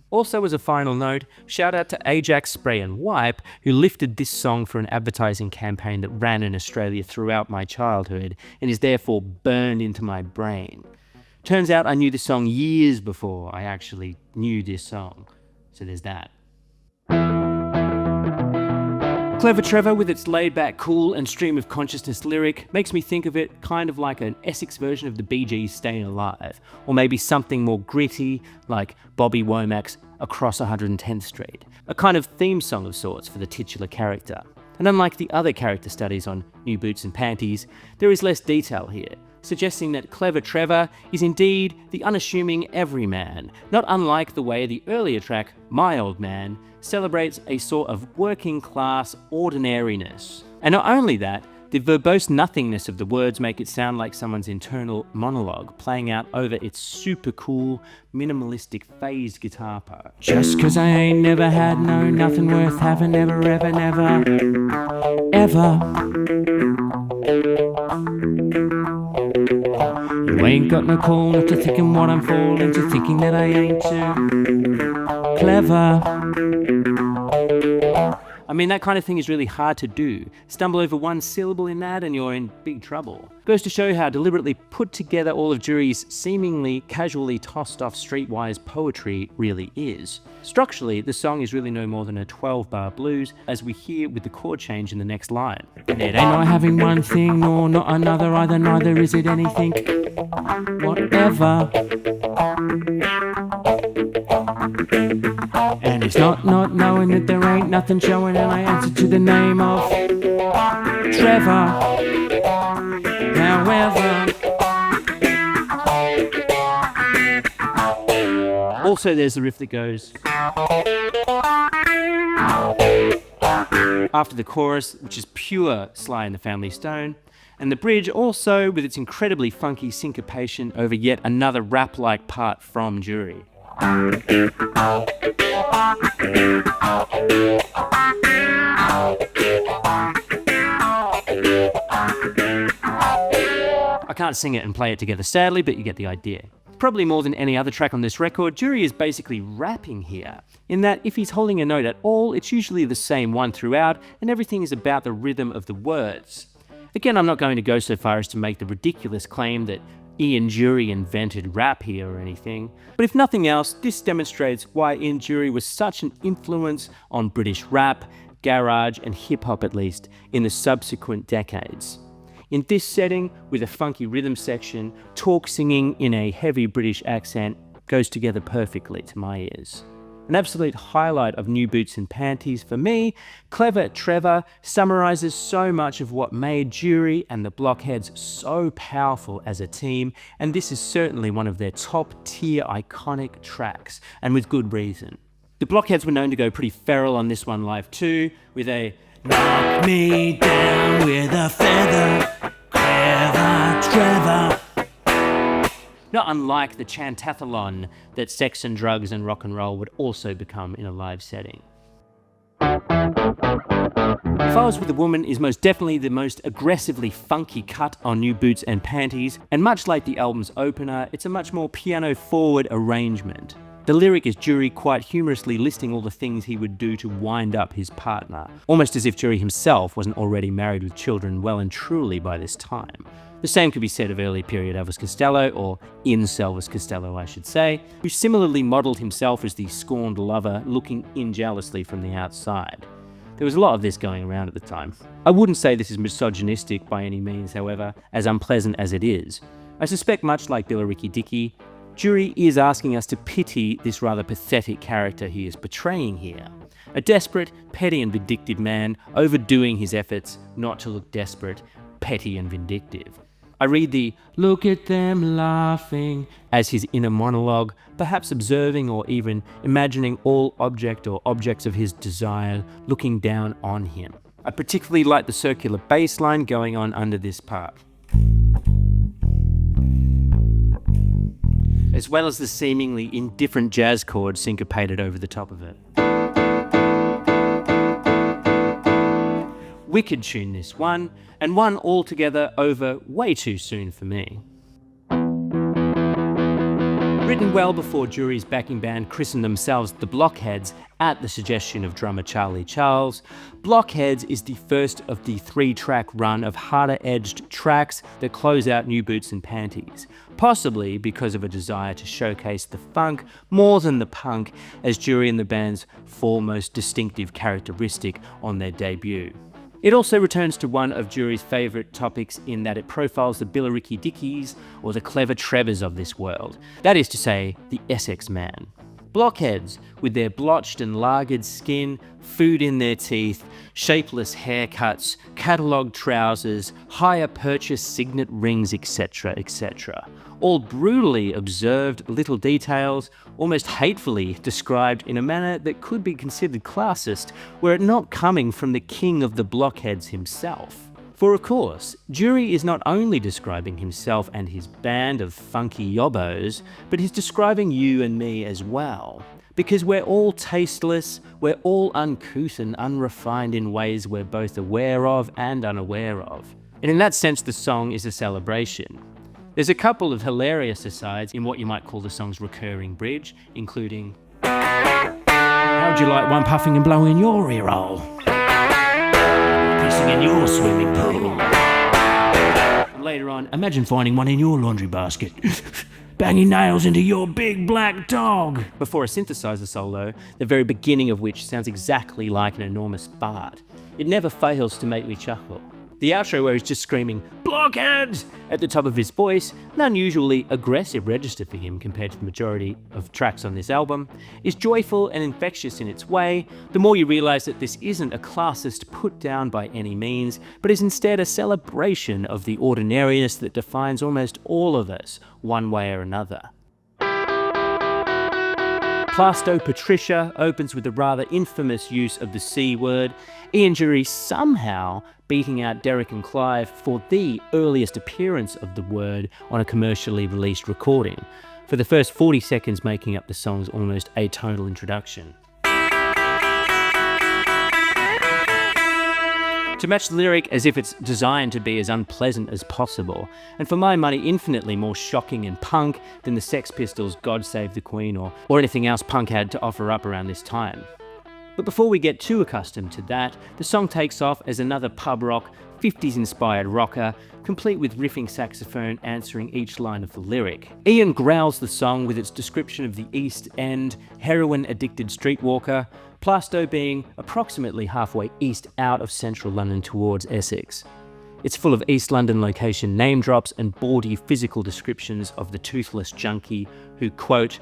Also, as a final note, shout out to Ajax Spray and Wipe, who lifted this song for an advertising campaign that ran in Australia throughout my childhood and is therefore burned into my brain. Turns out I knew this song years before I actually knew this song, so there's that. Clever Trevor, with its laid-back, cool and stream-of-consciousness lyric, makes me think of it kind of like an Essex version of the Bee Gees' Stayin' Alive, or maybe something more gritty, like Bobby Womack's Across 110th Street, a kind of theme song of sorts for the titular character. And unlike the other character studies on New Boots and Panties, there is less detail here, suggesting that Clever Trevor is indeed the unassuming everyman, not unlike the way the earlier track, My Old Man, celebrates a sort of working-class ordinariness. And not only that, the verbose nothingness of the words make it sound like someone's internal monologue playing out over its super cool, minimalistic phased guitar part. Just 'cause I ain't never had no nothing worth having, never ever, never, ever. You ain't got no call not to thinking what I'm falling to, thinking that I ain't too clever. I mean, that kind of thing is really hard to do. Stumble over one syllable in that and you're in big trouble. Goes to show how deliberately put together all of Dury's seemingly casually tossed off streetwise poetry really is. Structurally, the song is really no more than a 12-bar blues, as we hear with the chord change in the next line. And it ain't not having one thing nor not another either, neither is it anything, whatever. And it's not knowing that there ain't nothing showing, and I answer to the name of Trevor. However, also there's the riff that goes after the chorus, which is pure Sly and the Family Stone, and the bridge also with its incredibly funky syncopation over yet another rap-like part from Dury. I can't sing it and play it together sadly, but you get the idea. Probably more than any other track on this record, Dury is basically rapping here, in that if he's holding a note at all, it's usually the same one throughout, and everything is about the rhythm of the words. Again, I'm not going to go so far as to make the ridiculous claim that Ian Dury invented rap here or anything, but if nothing else, this demonstrates why Ian Dury was such an influence on British rap, garage and hip-hop at least, in the subsequent decades. In this setting, with a funky rhythm section, talk singing in a heavy British accent goes together perfectly to my ears. An absolute highlight of New Boots and Panties for me, clever Trevor summarises so much of what made Dury and the Blockheads so powerful as a team, and this is certainly one of their top-tier iconic tracks, and with good reason. The Blockheads were known to go pretty feral on this one live too, with a "knock me down with a feather, clever Trevor." Not unlike the chantathlon that sex and drugs and rock and roll would also become in a live setting. If I Was With a Woman is most definitely the most aggressively funky cut on New Boots and Panties, and much like the album's opener, it's a much more piano-forward arrangement. The lyric is Dury quite humorously listing all the things he would do to wind up his partner, almost as if Dury himself wasn't already married with children well and truly by this time. The same could be said of early period Elvis Costello, or incel Elvis Costello I should say, who similarly modelled himself as the scorned lover looking in jealously from the outside. There was a lot of this going around at the time. I wouldn't say this is misogynistic by any means, however, as unpleasant as it is. I suspect much like Billericay Dickie, Dury is asking us to pity this rather pathetic character he is portraying here. A desperate, petty and vindictive man overdoing his efforts not to look desperate, petty and vindictive. I read the "look at them laughing" as his inner monologue, perhaps observing or even imagining all object or objects of his desire looking down on him. I particularly like the circular bass line going on under this part, as well as the seemingly indifferent jazz chord syncopated over the top of it. Wicked tune this one, and one altogether over way too soon for me. Written well before Dury's backing band christened themselves the Blockheads at the suggestion of drummer Charlie Charles, Blockheads is the first of the 3-track run of harder-edged tracks that close out New Boots and Panties, possibly because of a desire to showcase the funk more than the punk as Dury and the band's foremost distinctive characteristic on their debut. It also returns to one of Dury's favourite topics in that it profiles the Billericay Dickies, or the clever Trevors of this world, that is to say, the Essex man. Blockheads, with their blotched and lagered skin, food in their teeth, shapeless haircuts, catalogue trousers, hire purchase signet rings, etc., etc. All brutally observed little details, almost hatefully described in a manner that could be considered classist, were it not coming from the king of the Blockheads himself. For of course, Dury is not only describing himself and his band of funky yobbos, but he's describing you and me as well. Because we're all tasteless, we're all uncouth and unrefined in ways we're both aware of and unaware of. And in that sense, the song is a celebration. There's a couple of hilarious asides in what you might call the song's recurring bridge, including "How'd you like one puffing and blowing in your ear hole? Pissing in your swimming pool." And later on, "Imagine finding one in your laundry basket." "Banging nails into your big black dog." Before a synthesizer solo, the very beginning of which sounds exactly like an enormous fart. It never fails to make me chuckle. The outro, where he's just screaming "Blockheads" at the top of his voice, an unusually aggressive register for him compared to the majority of tracks on this album, is joyful and infectious in its way, the more you realise that this isn't a classist put down by any means, but is instead a celebration of the ordinariness that defines almost all of us, one way or another. Plaistow Patricia opens with the rather infamous use of the C word, Ian Dury somehow beating out Derek and Clive for the earliest appearance of the word on a commercially released recording, for the first 40 seconds making up the song's almost atonal introduction. To match the lyric as if it's designed to be as unpleasant as possible, and for my money infinitely more shocking and punk than the Sex Pistols' God Save the Queen or anything else punk had to offer up around this time. But before we get too accustomed to that, the song takes off as another pub rock, 50s-inspired rocker, complete with riffing saxophone answering each line of the lyric. Ian growls the song with its description of the East End, heroin-addicted streetwalker, Plaistow being approximately halfway east out of central London towards Essex. It's full of East London location name drops and bawdy physical descriptions of the toothless junkie who, quote,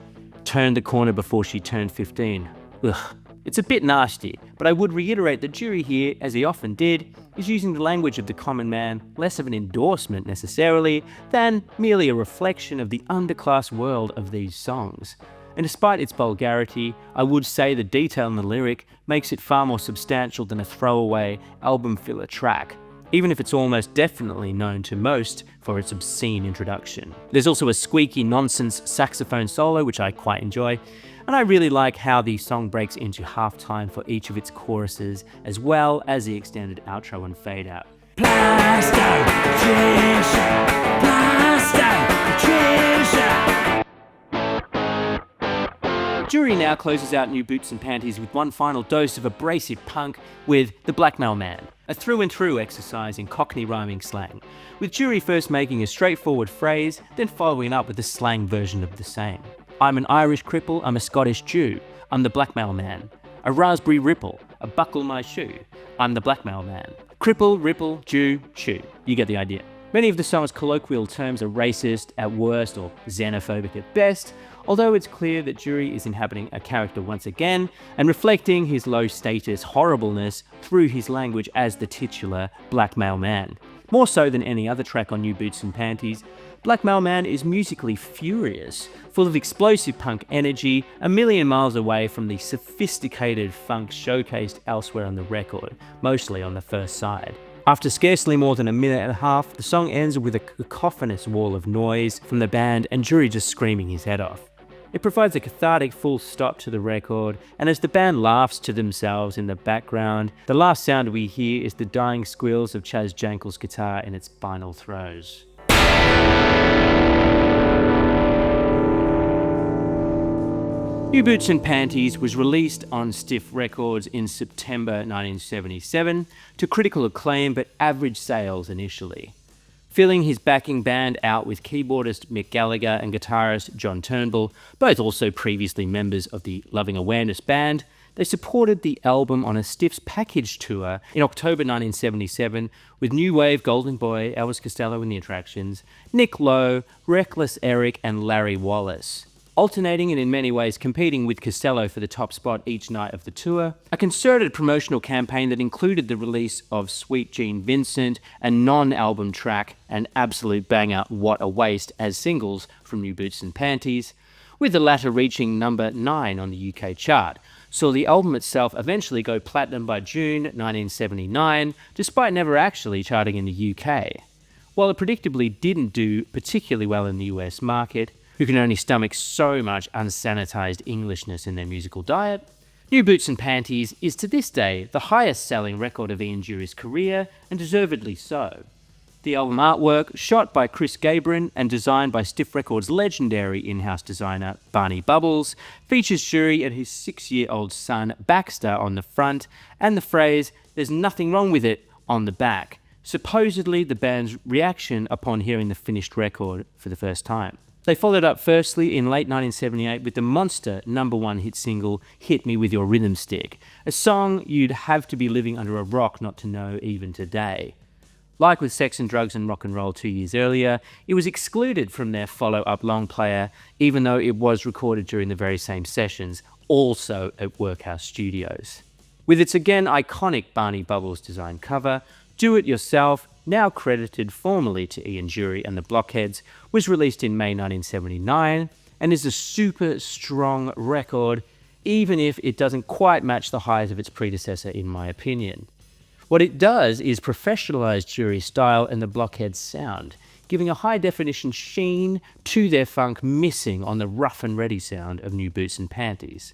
turned the corner before she turned 15. Ugh. It's a bit nasty, but I would reiterate that Dury here, as he often did, is using the language of the common man less of an endorsement necessarily than merely a reflection of the underclass world of these songs. And despite its vulgarity, I would say the detail in the lyric makes it far more substantial than a throwaway album filler track, even if it's almost definitely known to most for its obscene introduction. There's also a squeaky nonsense saxophone solo which I quite enjoy, and I really like how the song breaks into halftime for each of its choruses, as well as the extended outro and fade out. Plaistow Patricia, Plaistow Patricia. Dury now closes out new Boots and Panties with one final dose of abrasive punk with the Blackmail Man, a through-and-through exercise in Cockney rhyming slang, with Dury first making a straightforward phrase, then following up with a slang version of the same. I'm an Irish cripple, I'm a Scottish Jew, I'm the Blackmail Man. A raspberry ripple, a buckle my shoe, I'm the Blackmail Man. Cripple, ripple, Jew, chew. You get the idea. Many of the song's colloquial terms are racist at worst or xenophobic at best, although it's clear that Dury is inhabiting a character once again and reflecting his low-status horribleness through his language as the titular Blackmail Man. More so than any other track on New Boots and Panties, Blackmail Man is musically furious, full of explosive punk energy, a million miles away from the sophisticated funk showcased elsewhere on the record, mostly on the first side. After scarcely more than a minute and a half, the song ends with a cacophonous wall of noise from the band and Dury just screaming his head off. It provides a cathartic full stop to the record, and as the band laughs to themselves in the background, the last sound we hear is the dying squeals of Chaz Jankel's guitar in its final throes. New Boots and Panties was released on Stiff Records in September 1977 to critical acclaim but average sales initially. Filling his backing band out with keyboardist Mick Gallagher and guitarist John Turnbull, both also previously members of the Loving Awareness band, they supported the album on a Stiff's package tour in October 1977 with New Wave Golden Boy, Elvis Costello and the Attractions, Nick Lowe, Reckless Eric and Larry Wallace. Alternating and in many ways competing with Costello for the top spot each night of the tour, a concerted promotional campaign that included the release of Sweet Gene Vincent, a non-album track, and absolute banger What a Waste as singles from New Boots and Panties, with the latter reaching number 9 on the UK chart, saw the album itself eventually go platinum by June 1979, despite never actually charting in the UK. While it predictably didn't do particularly well in the US market, who can only stomach so much unsanitized Englishness in their musical diet, New Boots and Panties is to this day the highest selling record of Ian Dury's career, and deservedly so. The album artwork, shot by Chris Gabrin and designed by Stiff Records' legendary in-house designer Barney Bubbles, features Dury and his 6-year-old son Baxter on the front, and the phrase, "There's nothing wrong with it," on the back, supposedly the band's reaction upon hearing the finished record for the first time. They followed up firstly in late 1978 with the monster #1 hit single Hit Me With Your Rhythm Stick, a song you'd have to be living under a rock not to know even today. Like with Sex and Drugs and Rock and Roll 2 years earlier, it was excluded from their follow-up long player, even though it was recorded during the very same sessions, also at Workhouse Studios. With its again iconic Barney Bubbles design cover, Do It Yourself, now credited formally to Ian Dury and the Blockheads, was released in May 1979 and is a super strong record, even if it doesn't quite match the highs of its predecessor in my opinion. What it does is professionalize Dury's style and the Blockheads' sound, giving a high-definition sheen to their funk missing on the rough and ready sound of New Boots and Panties.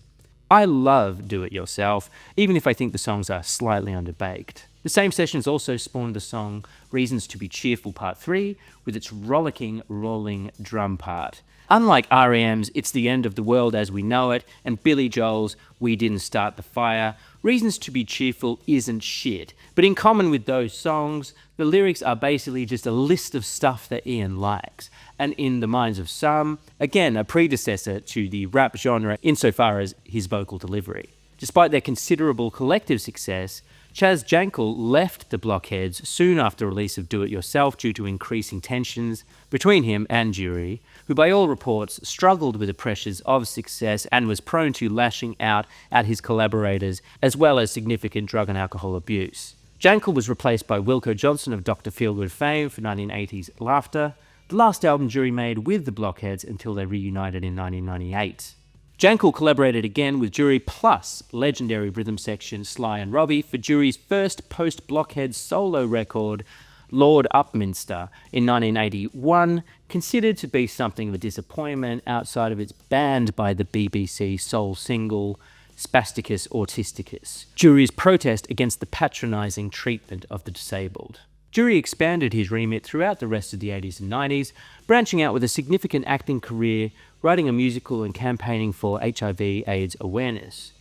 I love Do It Yourself, even if I think the songs are slightly underbaked. The same sessions also spawned the song Reasons to Be Cheerful Part 3, with its rollicking, rolling drum part. Unlike R.E.M's It's the End of the World as We Know It and Billy Joel's We Didn't Start the Fire, Reasons to Be Cheerful isn't shit, but in common with those songs, the lyrics are basically just a list of stuff that Ian likes, and in the minds of some, again a predecessor to the rap genre insofar as his vocal delivery. Despite their considerable collective success, Chaz Jankel left the Blockheads soon after release of Do It Yourself due to increasing tensions between him and Dury, who by all reports struggled with the pressures of success and was prone to lashing out at his collaborators, as well as significant drug and alcohol abuse. Jankel was replaced by Wilko Johnson of Dr. Feelgood fame for 1980's Laughter, the last album Dury made with the Blockheads until they reunited in 1998. Jankel collaborated again with Dury plus legendary rhythm section Sly and Robbie for Dury's first post-Blockheads solo record, Lord Upminster, in 1981, considered to be something of a disappointment outside of its banned by the BBC soul single Spasticus Autisticus, Dury's protest against the patronising treatment of the disabled. Dury expanded his remit throughout the rest of the 80s and 90s, branching out with a significant acting career, writing a musical and campaigning for HIV/AIDS awareness.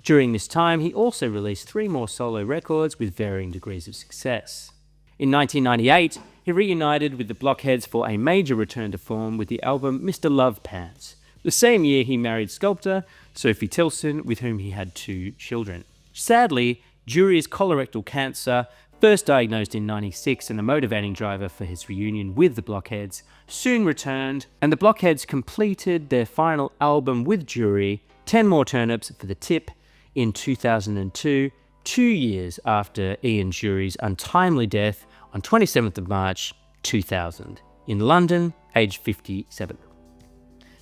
During this time, he also released 3 more solo records with varying degrees of success. In 1998, he reunited with the Blockheads for a major return to form with the album Mr. Love Pants. The same year, he married sculptor Sophie Tilson, with whom he had 2 children. Sadly, Dury's colorectal cancer, first diagnosed in 1996 and a motivating driver for his reunion with the Blockheads, soon returned, and the Blockheads completed their final album with Dury, 10 More Turnips for the Tip, in 2002, 2 years after Ian Dury's untimely death on 27th of March 2000, in London, aged 57.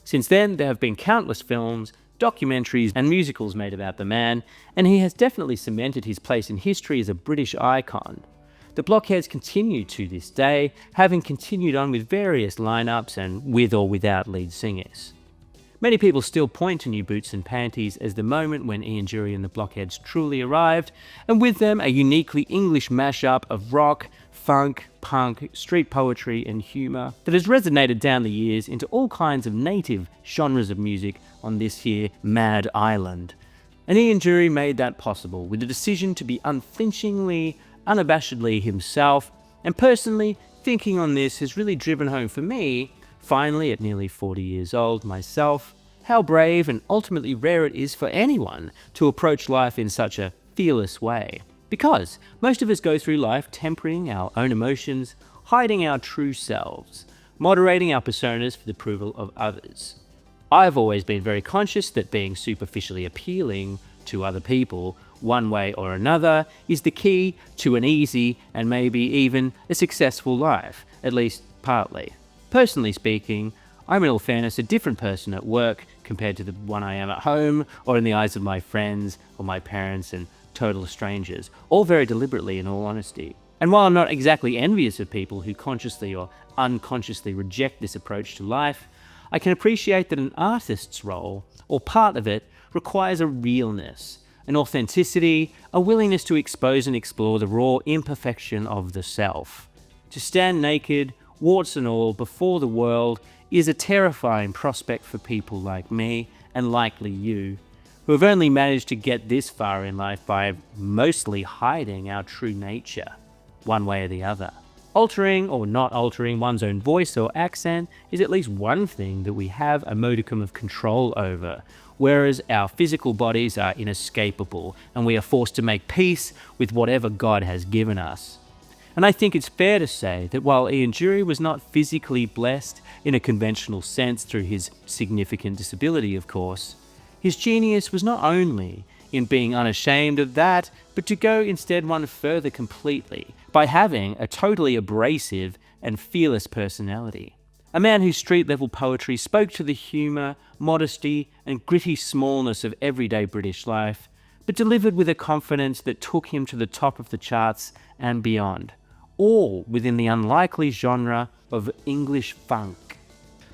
Since then, there have been countless films, documentaries and musicals made about the man, and he has definitely cemented his place in history as a British icon. The Blockheads continue to this day, having continued on with various lineups and with or without lead singers. Many people still point to New Boots and Panties as the moment when Ian Dury and the Blockheads truly arrived, and with them a uniquely English mashup of rock, funk, punk, street poetry and humour that has resonated down the years into all kinds of native genres of music on this here mad island. And Ian Dury made that possible with the decision to be unflinchingly, unabashedly himself, and personally, thinking on this has really driven home for me, finally at nearly 40 years old myself, how brave and ultimately rare it is for anyone to approach life in such a fearless way. Because most of us go through life tempering our own emotions, hiding our true selves, moderating our personas for the approval of others. I've always been very conscious that being superficially appealing to other people, one way or another, is the key to an easy and maybe even a successful life, at least partly. Personally speaking, I'm in all fairness a different person at work compared to the one I am at home or in the eyes of my friends or my parents and total strangers, all very deliberately in all honesty. And while I'm not exactly envious of people who consciously or unconsciously reject this approach to life, I can appreciate that an artist's role, or part of it, requires a realness, an authenticity, a willingness to expose and explore the raw imperfection of the self. To stand naked, warts and all, before the world is a terrifying prospect for people like me, and likely you, who have only managed to get this far in life by mostly hiding our true nature, one way or the other. Altering or not altering one's own voice or accent is at least one thing that we have a modicum of control over, whereas our physical bodies are inescapable and we are forced to make peace with whatever God has given us. And I think it's fair to say that while Ian Dury was not physically blessed in a conventional sense through his significant disability, of course, his genius was not only in being unashamed of that, but to go instead one further completely, by having a totally abrasive and fearless personality. A man whose street-level poetry spoke to the humour, modesty and gritty smallness of everyday British life, but delivered with a confidence that took him to the top of the charts and beyond, all within the unlikely genre of English funk.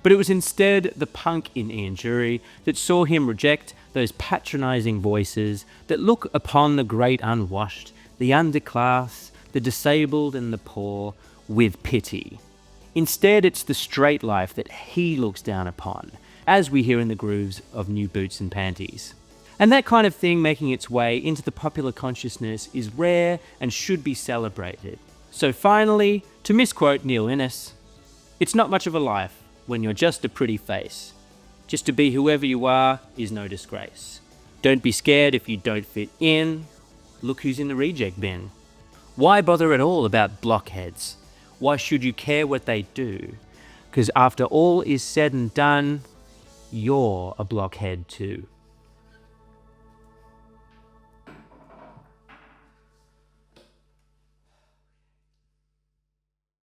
But it was instead the punk in Ian Dury that saw him reject those patronising voices that look upon the great unwashed, the underclass, the disabled and the poor with pity. Instead, it's the straight life that he looks down upon, as we hear in the grooves of New Boots and Panties. And that kind of thing making its way into the popular consciousness is rare and should be celebrated. So finally, to misquote Neil Innes, it's not much of a life when you're just a pretty face. Just to be whoever you are is no disgrace. Don't be scared if you don't fit in. look who's in the reject bin. Why bother at all about blockheads? Why should you care what they do? Because after all is said and done, you're a blockhead too.